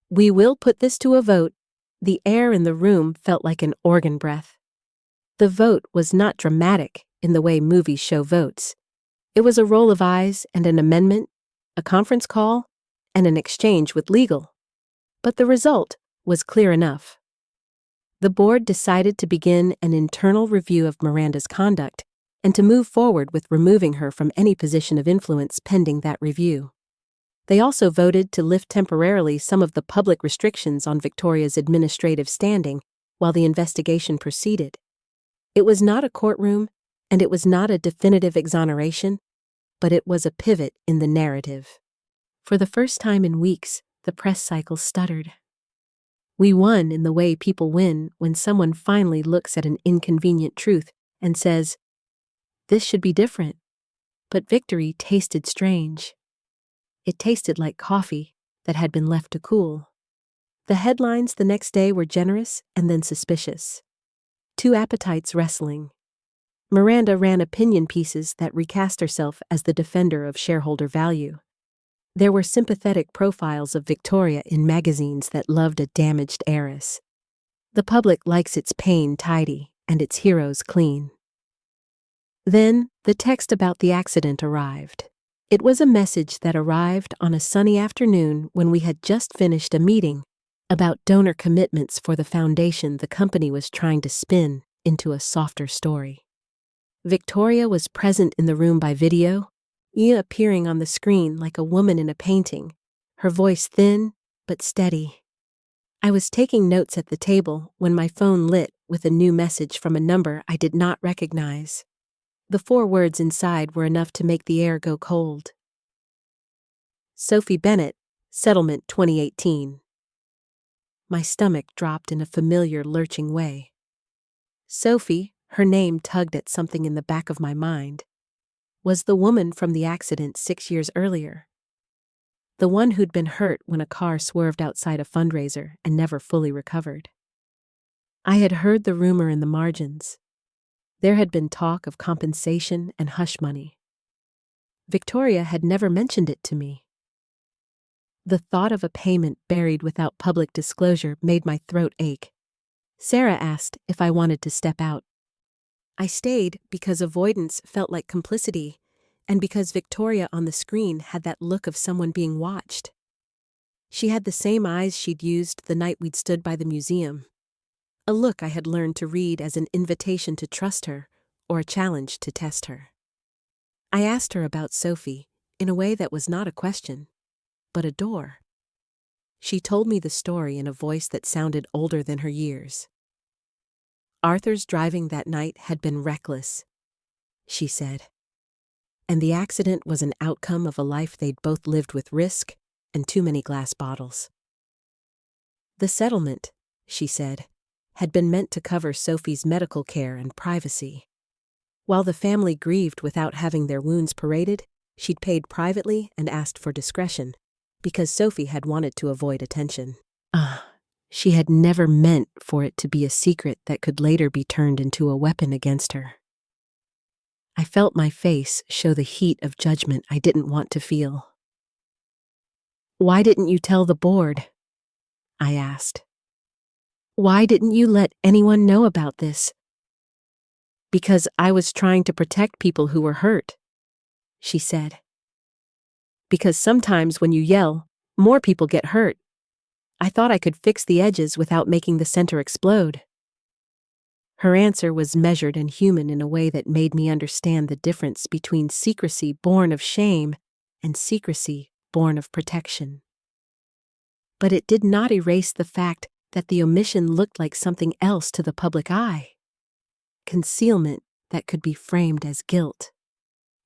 "We will put this to a vote," the air in the room felt like an organ breath. The vote was not dramatic in the way movies show votes. It was a roll of eyes and an amendment, a conference call, and an exchange with legal. But the result was clear enough. The board decided to begin an internal review of Miranda's conduct and to move forward with removing her from any position of influence pending that review. They also voted to lift temporarily some of the public restrictions on Victoria's administrative standing while the investigation proceeded. It was not a courtroom, and it was not a definitive exoneration, but it was a pivot in the narrative. For the first time in weeks, the press cycle stuttered. We won in the way people win when someone finally looks at an inconvenient truth and says, "This should be different." But victory tasted strange. It tasted like coffee that had been left to cool. The headlines the next day were generous and then suspicious. Two appetites wrestling. Miranda ran opinion pieces that recast herself as the defender of shareholder value. There were sympathetic profiles of Victoria in magazines that loved a damaged heiress. The public likes its pain tidy and its heroes clean. Then, the text about the accident arrived. It was a message that arrived on a sunny afternoon when we had just finished a meeting about donor commitments for the foundation the company was trying to spin into a softer story. Victoria was present in the room by video, appearing on the screen like a woman in a painting, her voice thin but steady. I was taking notes at the table when my phone lit with a new message from a number I did not recognize. The 4 words inside were enough to make the air go cold. Sophie Bennett, Settlement 2018. My stomach dropped in a familiar lurching way. Sophie, her name tugged at something in the back of my mind, was the woman from the accident 6 years earlier. The one who'd been hurt when a car swerved outside a fundraiser and never fully recovered. I had heard the rumor in the margins. There had been talk of compensation and hush money. Victoria had never mentioned it to me. The thought of a payment buried without public disclosure made my throat ache. Sarah asked if I wanted to step out. I stayed because avoidance felt like complicity, and because Victoria on the screen had that look of someone being watched. She had the same eyes she'd used the night we'd stood by the museum. A look I had learned to read as an invitation to trust her, or a challenge to test her. I asked her about Sophie, in a way that was not a question, but a door. She told me the story in a voice that sounded older than her years. Arthur's driving that night had been reckless, she said. And the accident was an outcome of a life they'd both lived with risk and too many glass bottles. The settlement, she said, had been meant to cover Sophie's medical care and privacy. While the family grieved without having their wounds paraded, she'd paid privately and asked for discretion, because Sophie had wanted to avoid attention. She had never meant for it to be a secret that could later be turned into a weapon against her. I felt my face show the heat of judgment I didn't want to feel. "Why didn't you tell the board?" I asked. "Why didn't you let anyone know about this?" "Because I was trying to protect people who were hurt," she said. "Because sometimes when you yell, more people get hurt. I thought I could fix the edges without making the center explode." Her answer was measured and human in a way that made me understand the difference between secrecy born of shame and secrecy born of protection. But it did not erase the fact that the omission looked like something else to the public eye. Concealment that could be framed as guilt.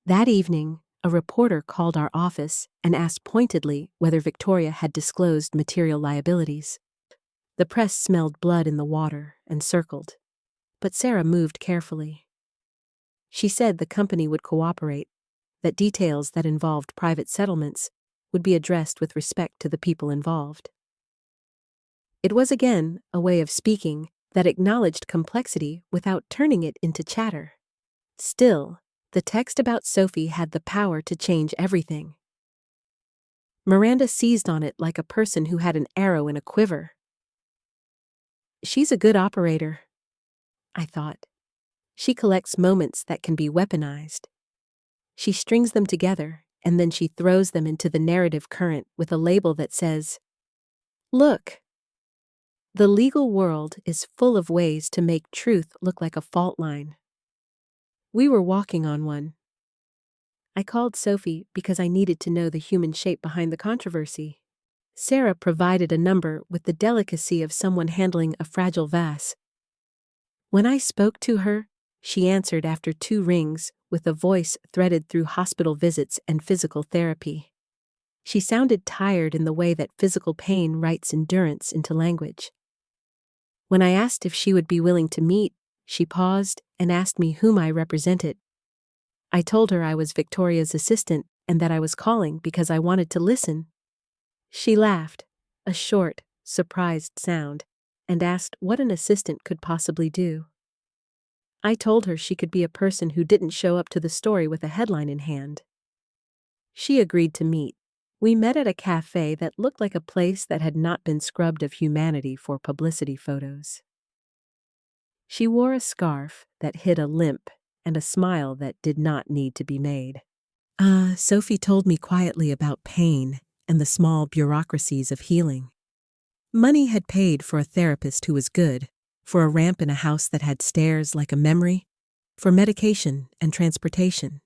That evening, a reporter called our office and asked pointedly whether Victoria had disclosed material liabilities. The press smelled blood in the water and circled, but Sarah moved carefully. She said the company would cooperate, that details that involved private settlements would be addressed with respect to the people involved. It was again a way of speaking that acknowledged complexity without turning it into chatter. Still, the text about Sophie had the power to change everything. Miranda seized on it like a person who had an arrow in a quiver. "She's a good operator," I thought. "She collects moments that can be weaponized. She strings them together, and then she throws them into the narrative current with a label that says, 'Look.' The legal world is full of ways to make truth look like a fault line. We were walking on one. I called Sophie because I needed to know the human shape behind the controversy. Sarah provided a number with the delicacy of someone handling a fragile vase. When I spoke to her, she answered after 2 rings with a voice threaded through hospital visits and physical therapy. She sounded tired in the way that physical pain writes endurance into language. When I asked if she would be willing to meet, she paused and asked me whom I represented. I told her I was Victoria's assistant and that I was calling because I wanted to listen. She laughed, a short, surprised sound, and asked what an assistant could possibly do. I told her she could be a person who didn't show up to the story with a headline in hand. She agreed to meet. We met at a cafe that looked like a place that had not been scrubbed of humanity for publicity photos. She wore a scarf that hid a limp and a smile that did not need to be made. Sophie told me quietly about pain and the small bureaucracies of healing. Money had paid for a therapist who was good, for a ramp in a house that had stairs like a memory, for medication and transportation.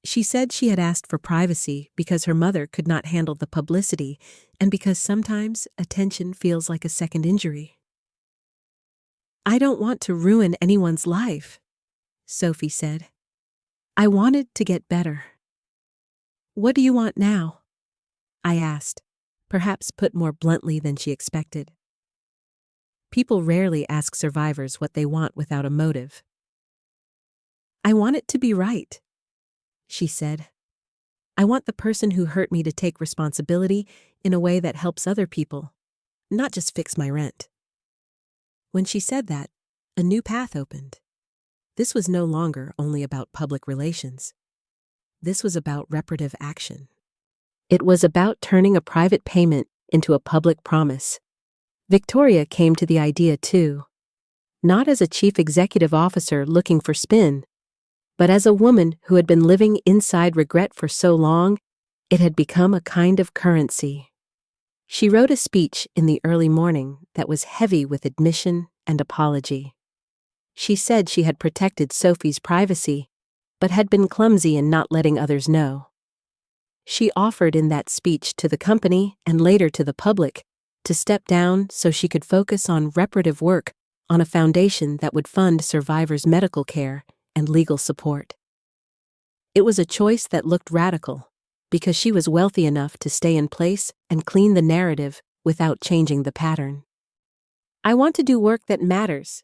She said she had asked for privacy because her mother could not handle the publicity and because sometimes attention feels like a second injury. "I don't want to ruin anyone's life," Sophie said. "I wanted to get better." "What do you want now?" I asked, perhaps put more bluntly than she expected. People rarely ask survivors what they want without a motive. "I want it to be right," she said. "I want the person who hurt me to take responsibility in a way that helps other people, not just fix my rent." When she said that, a new path opened. This was no longer only about public relations. This was about reparative action. It was about turning a private payment into a public promise. Victoria came to the idea too, not as a chief executive officer looking for spin, but as a woman who had been living inside regret for so long, it had become a kind of currency. She wrote a speech in the early morning that was heavy with admission and apology. She said she had protected Sophie's privacy, but had been clumsy in not letting others know. She offered in that speech to the company and later to the public to step down so she could focus on reparative work on a foundation that would fund survivors' medical care and legal support. It was a choice that looked radical, because she was wealthy enough to stay in place and clean the narrative without changing the pattern. "I want to do work that matters,"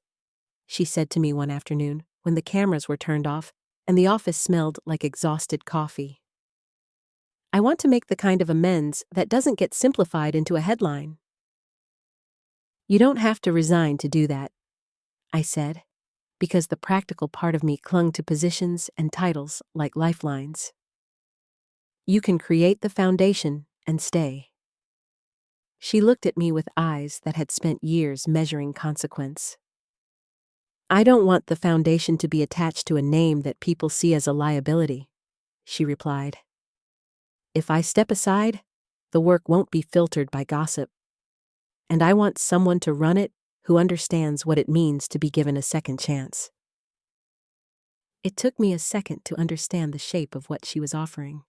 she said to me one afternoon when the cameras were turned off and the office smelled like exhausted coffee. "I want to make the kind of amends that doesn't get simplified into a headline." "You don't have to resign to do that," I said, because the practical part of me clung to positions and titles like lifelines. "You can create the foundation and stay." She looked at me with eyes that had spent years measuring consequence. "I don't want the foundation to be attached to a name that people see as a liability," she replied. "If I step aside, the work won't be filtered by gossip. And I want someone to run it who understands what it means to be given a second chance." It took me a second to understand the shape of what she was offering.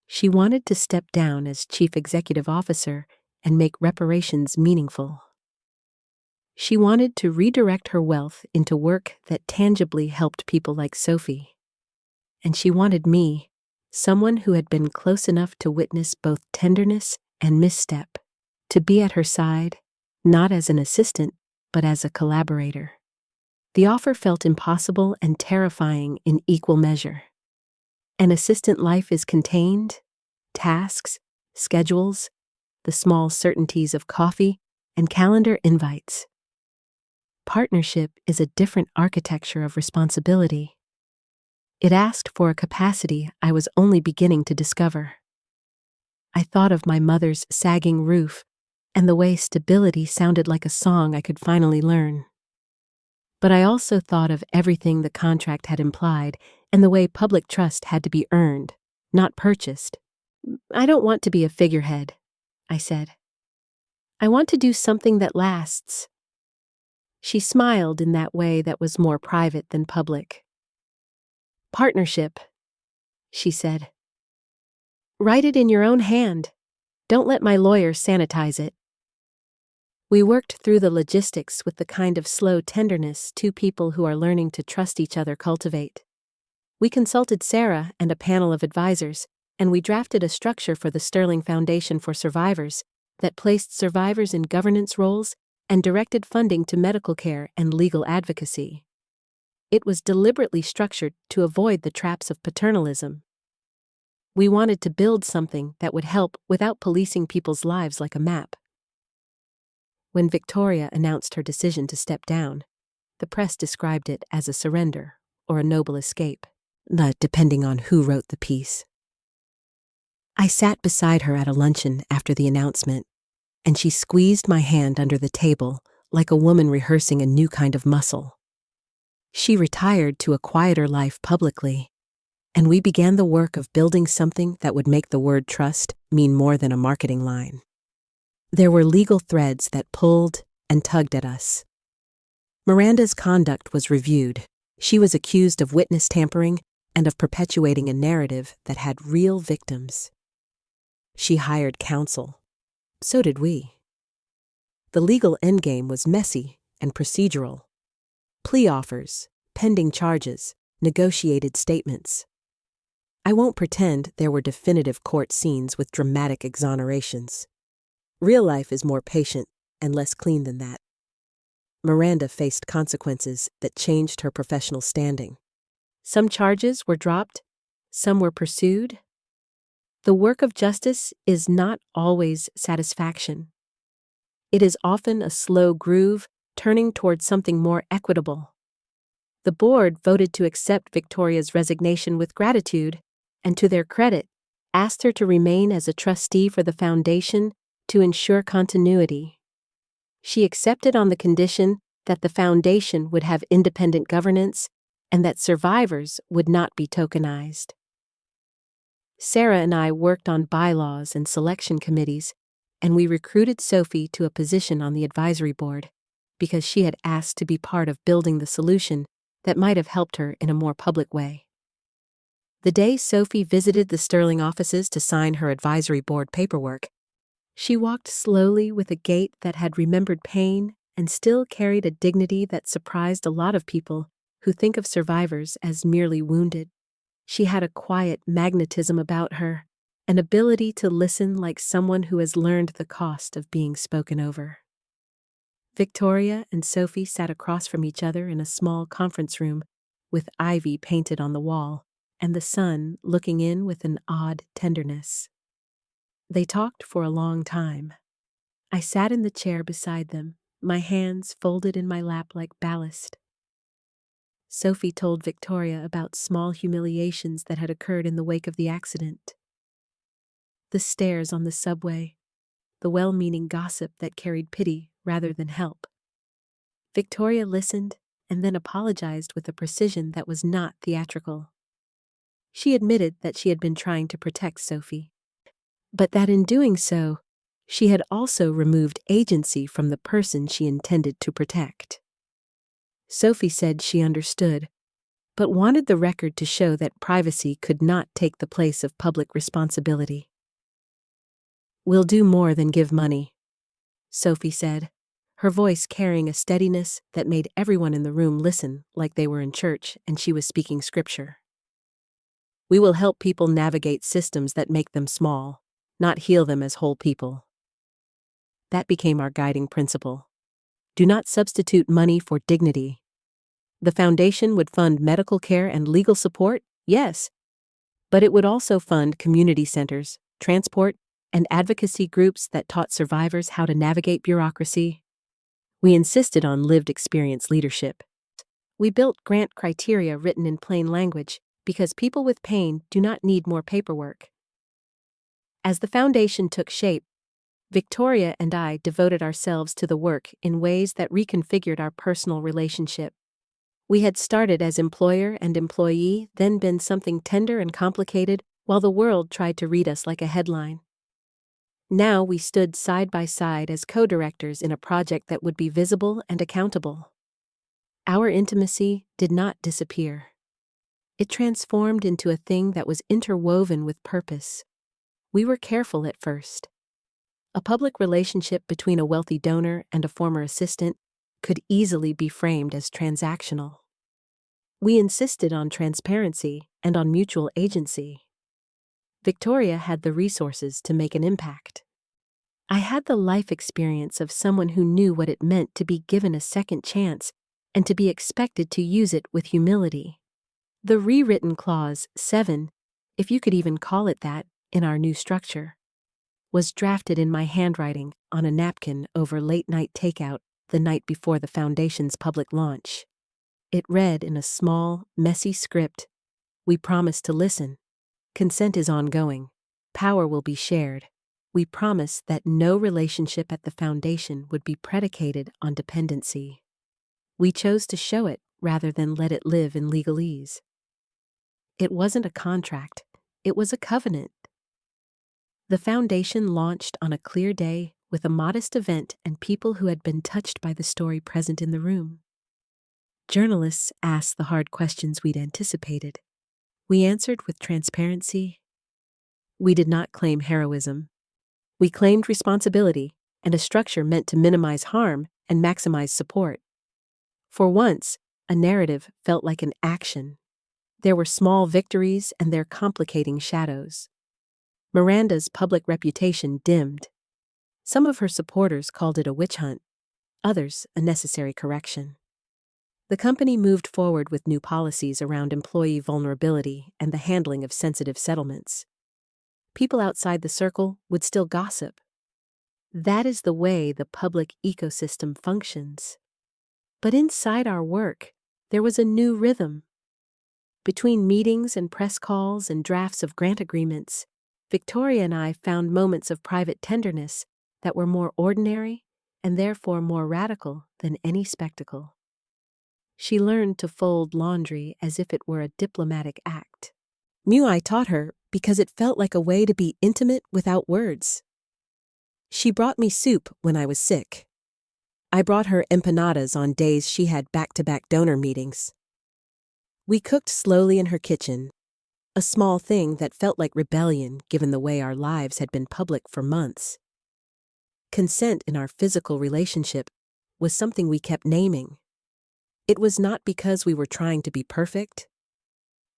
She wanted to step down as chief executive officer and make reparations meaningful. She wanted to redirect her wealth into work that tangibly helped people like Sophie. And she wanted me, someone who had been close enough to witness both tenderness and misstep, to be at her side, not as an assistant, but as a collaborator. The offer felt impossible and terrifying in equal measure. An assistant life is contained, tasks, schedules, the small certainties of coffee, and calendar invites. Partnership is a different architecture of responsibility. It asked for a capacity I was only beginning to discover. I thought of my mother's sagging roof and the way stability sounded like a song I could finally learn. But I also thought of everything the contract had implied and the way public trust had to be earned, not purchased. "I don't want to be a figurehead," I said. "I want to do something that lasts." She smiled in that way that was more private than public. "Partnership," she said. "Write it in your own hand. Don't let my lawyer sanitize it." We worked through the logistics with the kind of slow tenderness two people who are learning to trust each other cultivate. We consulted Sarah and a panel of advisors, and we drafted a structure for the Sterling Foundation for Survivors that placed survivors in governance roles and directed funding to medical care and legal advocacy. It was deliberately structured to avoid the traps of paternalism. We wanted to build something that would help without policing people's lives like a map. When Victoria announced her decision to step down, the press described it as a surrender or a noble escape, depending on who wrote the piece. I sat beside her at a luncheon after the announcement, and she squeezed my hand under the table like a woman rehearsing a new kind of muscle. She retired to a quieter life publicly, and we began the work of building something that would make the word trust mean more than a marketing line. There were legal threads that pulled and tugged at us. Miranda's conduct was reviewed. She was accused of witness tampering and of perpetuating a narrative that had real victims. She hired counsel. So did we. The legal endgame was messy and procedural. Plea offers, pending charges, negotiated statements. I won't pretend there were definitive court scenes with dramatic exonerations. Real life is more patient and less clean than that. Miranda faced consequences that changed her professional standing. Some charges were dropped, some were pursued. The work of justice is not always satisfaction. It is often a slow groove turning towards something more equitable. The board voted to accept Victoria's resignation with gratitude, and to their credit, asked her to remain as a trustee for the foundation to ensure continuity. She accepted on the condition that the foundation would have independent governance and that survivors would not be tokenized. Sarah and I worked on bylaws and selection committees, and we recruited Sophie to a position on the advisory board because she had asked to be part of building the solution that might have helped her in a more public way. The day Sophie visited the Sterling offices to sign her advisory board paperwork, she walked slowly with a gait that had remembered pain and still carried a dignity that surprised a lot of people who think of survivors as merely wounded. She had a quiet magnetism about her, an ability to listen like someone who has learned the cost of being spoken over. Victoria and Sophie sat across from each other in a small conference room with ivy painted on the wall and the sun looking in with an odd tenderness. They talked for a long time. I sat in the chair beside them, my hands folded in my lap like ballast. Sophie told Victoria about small humiliations that had occurred in the wake of the accident. The stares on the subway, the well-meaning gossip that carried pity rather than help. Victoria listened and then apologized with a precision that was not theatrical. She admitted that she had been trying to protect Sophie, but that in doing so, she had also removed agency from the person she intended to protect. Sophie said she understood, but wanted the record to show that privacy could not take the place of public responsibility. "We'll do more than give money," Sophie said, her voice carrying a steadiness that made everyone in the room listen like they were in church and she was speaking scripture. "We will help people navigate systems that make them small, not heal them as whole people." That became our guiding principle. Do not substitute money for dignity. The foundation would fund medical care and legal support, yes, but it would also fund community centers, transport, and advocacy groups that taught survivors how to navigate bureaucracy. We insisted on lived experience leadership. We built grant criteria written in plain language because people with pain do not need more paperwork. As the foundation took shape, Victoria and I devoted ourselves to the work in ways that reconfigured our personal relationship. We had started as employer and employee, then been something tender and complicated while the world tried to read us like a headline. Now we stood side by side as co-directors in a project that would be visible and accountable. Our intimacy did not disappear. It transformed into a thing that was interwoven with purpose. We were careful at first. A public relationship between a wealthy donor and a former assistant could easily be framed as transactional. We insisted on transparency and on mutual agency. Victoria had the resources to make an impact. I had the life experience of someone who knew what it meant to be given a second chance and to be expected to use it with humility. The rewritten clause 7, if you could even call it that, in our new structure, was drafted in my handwriting on a napkin over late-night takeout the night before the foundation's public launch. It read in a small, messy script, "We promise to listen. Consent is ongoing. Power will be shared. We promise that no relationship at the foundation would be predicated on dependency." We chose to show it rather than let it live in legalese. It wasn't a contract, it was a covenant. The foundation launched on a clear day with a modest event and people who had been touched by the story present in the room. Journalists asked the hard questions we'd anticipated. We answered with transparency. We did not claim heroism. We claimed responsibility and a structure meant to minimize harm and maximize support. For once, a narrative felt like an action. There were small victories and their complicating shadows. Miranda's public reputation dimmed. Some of her supporters called it a witch hunt, others a necessary correction. The company moved forward with new policies around employee vulnerability and the handling of sensitive settlements. People outside the circle would still gossip. That is the way the public ecosystem functions. But inside our work, there was a new rhythm. Between meetings and press calls and drafts of grant agreements, Victoria and I found moments of private tenderness that were more ordinary and therefore more radical than any spectacle. She learned to fold laundry as if it were a diplomatic act. I taught her because it felt like a way to be intimate without words. She brought me soup when I was sick. I brought her empanadas on days she had back-to-back donor meetings. We cooked slowly in her kitchen, a small thing that felt like rebellion given the way our lives had been public for months. Consent in our physical relationship was something we kept naming. It was not because we were trying to be perfect.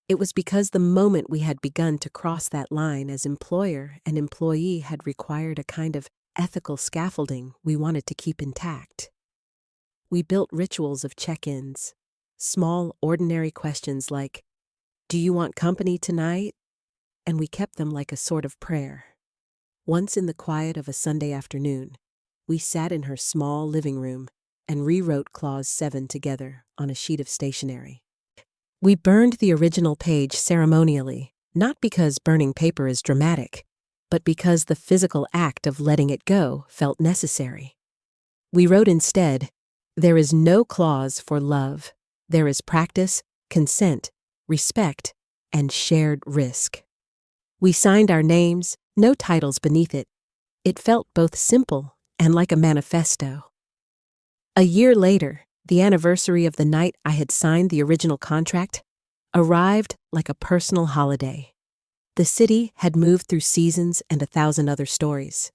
It was because the moment we had begun to cross that line as employer and employee had required a kind of ethical scaffolding we wanted to keep intact. We built rituals of check-ins, small, ordinary questions like, "Do you want company tonight?" And we kept them like a sort of prayer. Once in the quiet of a Sunday afternoon, we sat in her small living room and rewrote Clause 7 together on a sheet of stationery. We burned the original page ceremonially, not because burning paper is dramatic, but because the physical act of letting it go felt necessary. We wrote instead, "There is no clause for love. There is practice, consent, respect, and shared risk." We signed our names, no titles beneath it. It felt both simple and like a manifesto. A year later, the anniversary of the night I had signed the original contract arrived like a personal holiday. The city had moved through seasons and 1,000 other stories.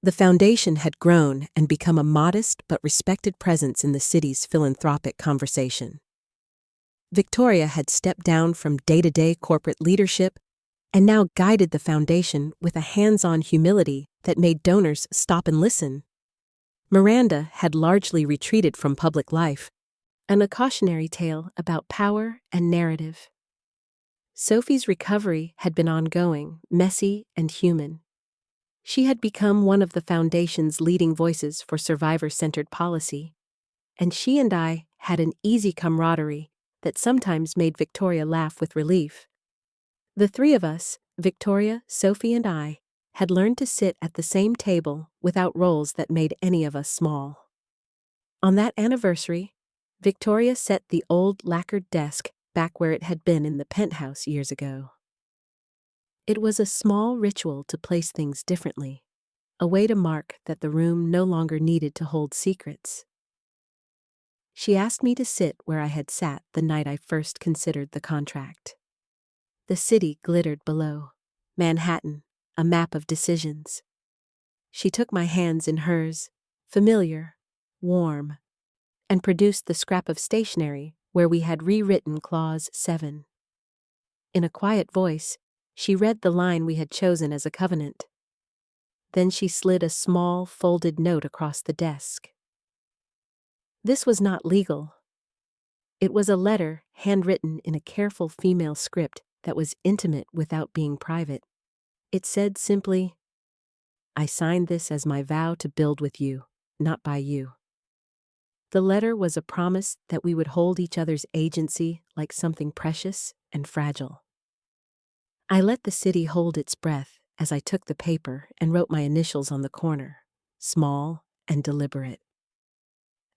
The foundation had grown and become a modest but respected presence in the city's philanthropic conversation. Victoria had stepped down from day-to-day corporate leadership and now guided the foundation with a hands-on humility that made donors stop and listen. Miranda had largely retreated from public life, and a cautionary tale about power and narrative. Sophie's recovery had been ongoing, messy, and human. She had become one of the foundation's leading voices for survivor-centered policy, and she and I had an easy camaraderie that sometimes made Victoria laugh with relief. The three of us, Victoria, Sophie, and I, had learned to sit at the same table without roles that made any of us small. On that anniversary, Victoria set the old lacquered desk back where it had been in the penthouse years ago. It was a small ritual to place things differently, a way to mark that the room no longer needed to hold secrets. She asked me to sit where I had sat the night I first considered the contract. The city glittered below, Manhattan, a map of decisions. She took my hands in hers, familiar, warm, and produced the scrap of stationery where we had rewritten Clause 7. In a quiet voice, she read the line we had chosen as a covenant. Then she slid a small, folded note across the desk. This was not legal. It was a letter handwritten in a careful female script that was intimate without being private. It said simply, "I signed this as my vow to build with you, not by you." The letter was a promise that we would hold each other's agency like something precious and fragile. I let the city hold its breath as I took the paper and wrote my initials on the corner, small and deliberate.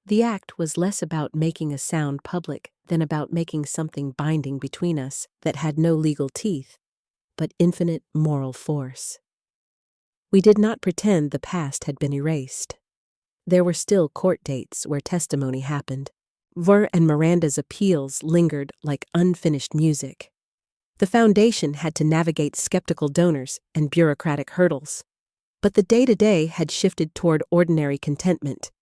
The act was less about making a sound public than about making something binding between us that had no legal teeth, but infinite moral force. We did not pretend the past had been erased. There were still court dates where testimony happened. Ver and Miranda's appeals lingered like unfinished music. The foundation had to navigate skeptical donors and bureaucratic hurdles. But the day-to-day had shifted toward ordinary contentment,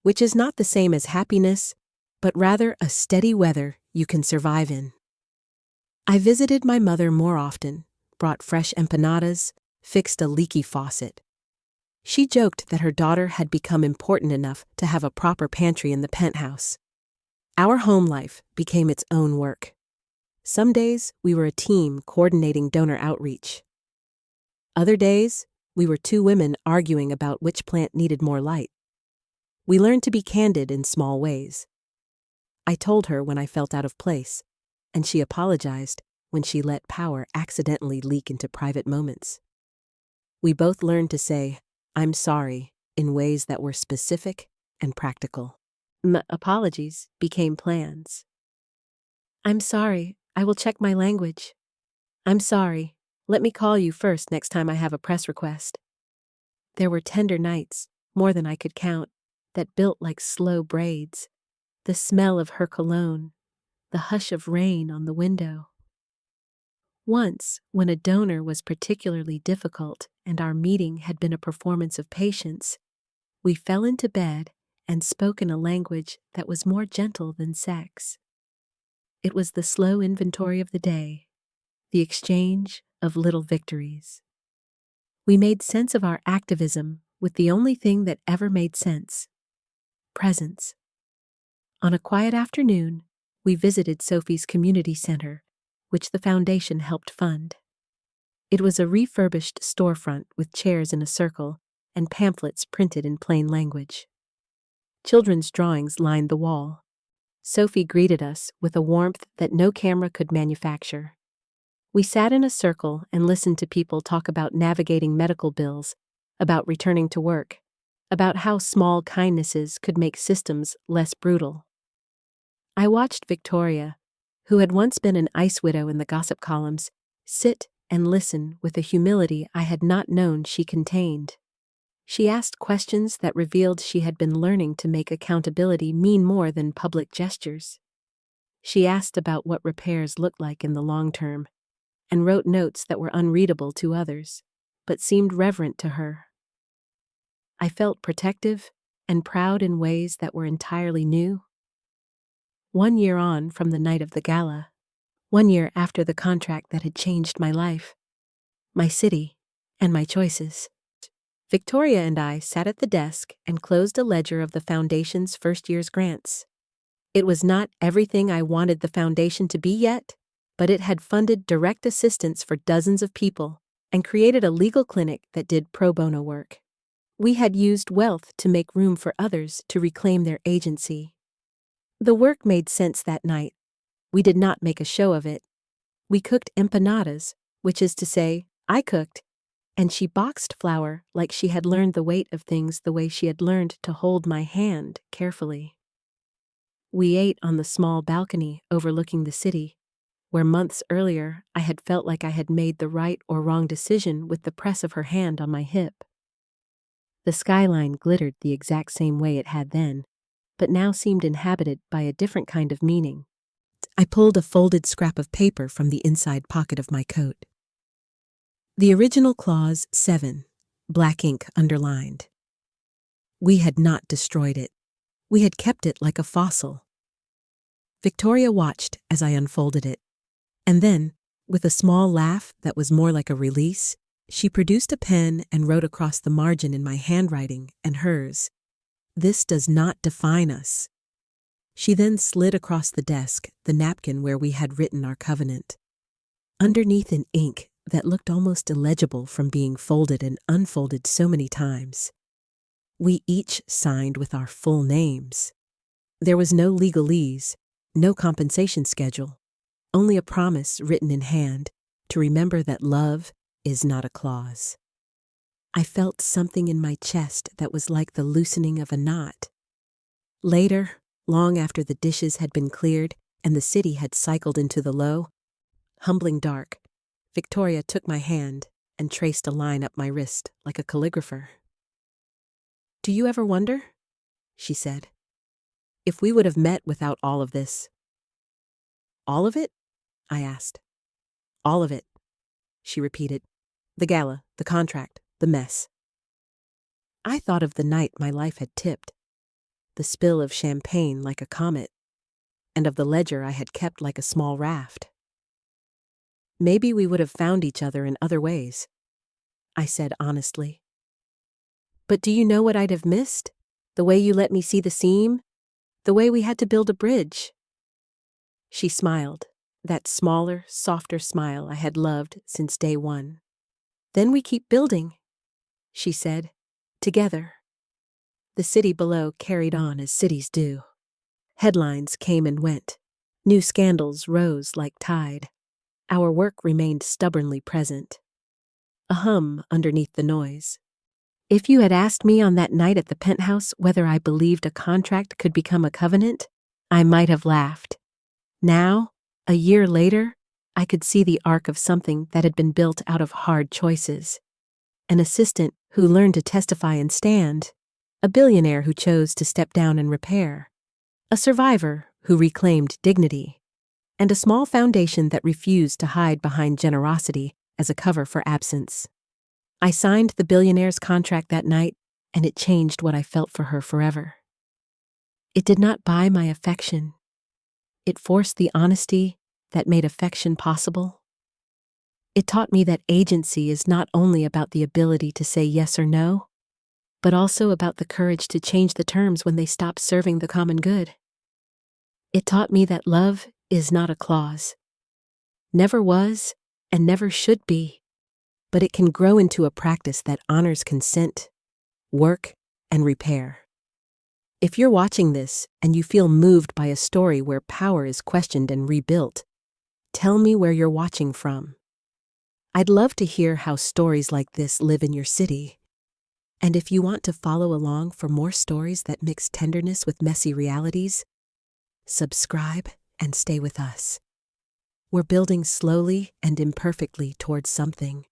which is not the same as happiness, but rather a steady weather you can survive in. I visited my mother more often, brought fresh empanadas, fixed a leaky faucet. She joked that her daughter had become important enough to have a proper pantry in the penthouse. Our home life became its own work. Some days, we were a team coordinating donor outreach. Other days, we were two women arguing about which plant needed more light. We learned to be candid in small ways. I told her when I felt out of place, and she apologized when she let power accidentally leak into private moments. We both learned to say, "I'm sorry," in ways that were specific and practical. Apologies became plans. "I'm sorry, I will check my language." "I'm sorry, let me call you first next time I have a press request." There were tender nights, more than I could count, that built like slow braids. The smell of her cologne, the hush of rain on the window. Once, when a donor was particularly difficult and our meeting had been a performance of patience, we fell into bed and spoke in a language that was more gentle than sex. It was the slow inventory of the day, the exchange of little victories. We made sense of our activism with the only thing that ever made sense: presence. On a quiet afternoon, we visited Sophie's community center, which the foundation helped fund. It was a refurbished storefront with chairs in a circle and pamphlets printed in plain language. Children's drawings lined the wall. Sophie greeted us with a warmth that no camera could manufacture. We sat in a circle and listened to people talk about navigating medical bills, about returning to work, about how small kindnesses could make systems less brutal. I watched Victoria, who had once been an ice widow in the gossip columns, sit and listen with a humility I had not known she contained. She asked questions that revealed she had been learning to make accountability mean more than public gestures. She asked about what repairs looked like in the long term, and wrote notes that were unreadable to others, but seemed reverent to her. I felt protective and proud in ways that were entirely new. 1 year on from the night of the gala, 1 year after the contract that had changed my life, my city, and my choices, Victoria and I sat at the desk and closed a ledger of the foundation's first year's grants. It was not everything I wanted the foundation to be yet, but it had funded direct assistance for dozens of people and created a legal clinic that did pro bono work. We had used wealth to make room for others to reclaim their agency. The work made sense that night. We did not make a show of it. We cooked empanadas, which is to say, I cooked, and she boxed flour like she had learned the weight of things the way she had learned to hold my hand carefully. We ate on the small balcony overlooking the city, where months earlier I had felt like I had made the right or wrong decision with the press of her hand on my hip. The skyline glittered the exact same way it had then, but now seemed inhabited by a different kind of meaning. I pulled a folded scrap of paper from the inside pocket of my coat. The original clause 7, black ink underlined. We had not destroyed it. We had kept it like a fossil. Victoria watched as I unfolded it, and then, with a small laugh that was more like a release, she produced a pen and wrote across the margin in my handwriting and hers, "This does not define us." She then slid across the desk the napkin where we had written our covenant. Underneath in ink that looked almost illegible from being folded and unfolded so many times, we each signed with our full names. There was no legalese, no compensation schedule, only a promise written in hand to remember that love is not a clause. I felt something in my chest that was like the loosening of a knot. Later, long after the dishes had been cleared and the city had cycled into the low, humbling dark, Victoria took my hand and traced a line up my wrist like a calligrapher. "Do you ever wonder," she said, "if we would have met without all of this?" "All of it?" I asked. "All of it," she repeated. "The gala, the contract, the mess." I thought of the night my life had tipped, the spill of champagne like a comet, and of the ledger I had kept like a small raft. Maybe we would have found each other in other ways, I said honestly. But do you know what I'd have missed? The way you let me see the seam? The way we had to build a bridge? She smiled, that smaller, softer smile I had loved since day one. "Then we keep building," she said, "together." The city below carried on as cities do. Headlines came and went. New scandals rose like tide. Our work remained stubbornly present, a hum underneath the noise. If you had asked me on that night at the penthouse whether I believed a contract could become a covenant, I might have laughed. Now, a year later, I could see the arc of something that had been built out of hard choices. An assistant who learned to testify and stand, a billionaire who chose to step down and repair, a survivor who reclaimed dignity, and a small foundation that refused to hide behind generosity as a cover for absence. I signed the billionaire's contract that night, and it changed what I felt for her forever. It did not buy my affection. It forced the honesty that made affection possible. It taught me that agency is not only about the ability to say yes or no, but also about the courage to change the terms when they stop serving the common good. It taught me that love is not a clause. Never was and never should be, but it can grow into a practice that honors consent, work, and repair. If you're watching this and you feel moved by a story where power is questioned and rebuilt, tell me where you're watching from. I'd love to hear how stories like this live in your city. And if you want to follow along for more stories that mix tenderness with messy realities, subscribe and stay with us. We're building slowly and imperfectly towards something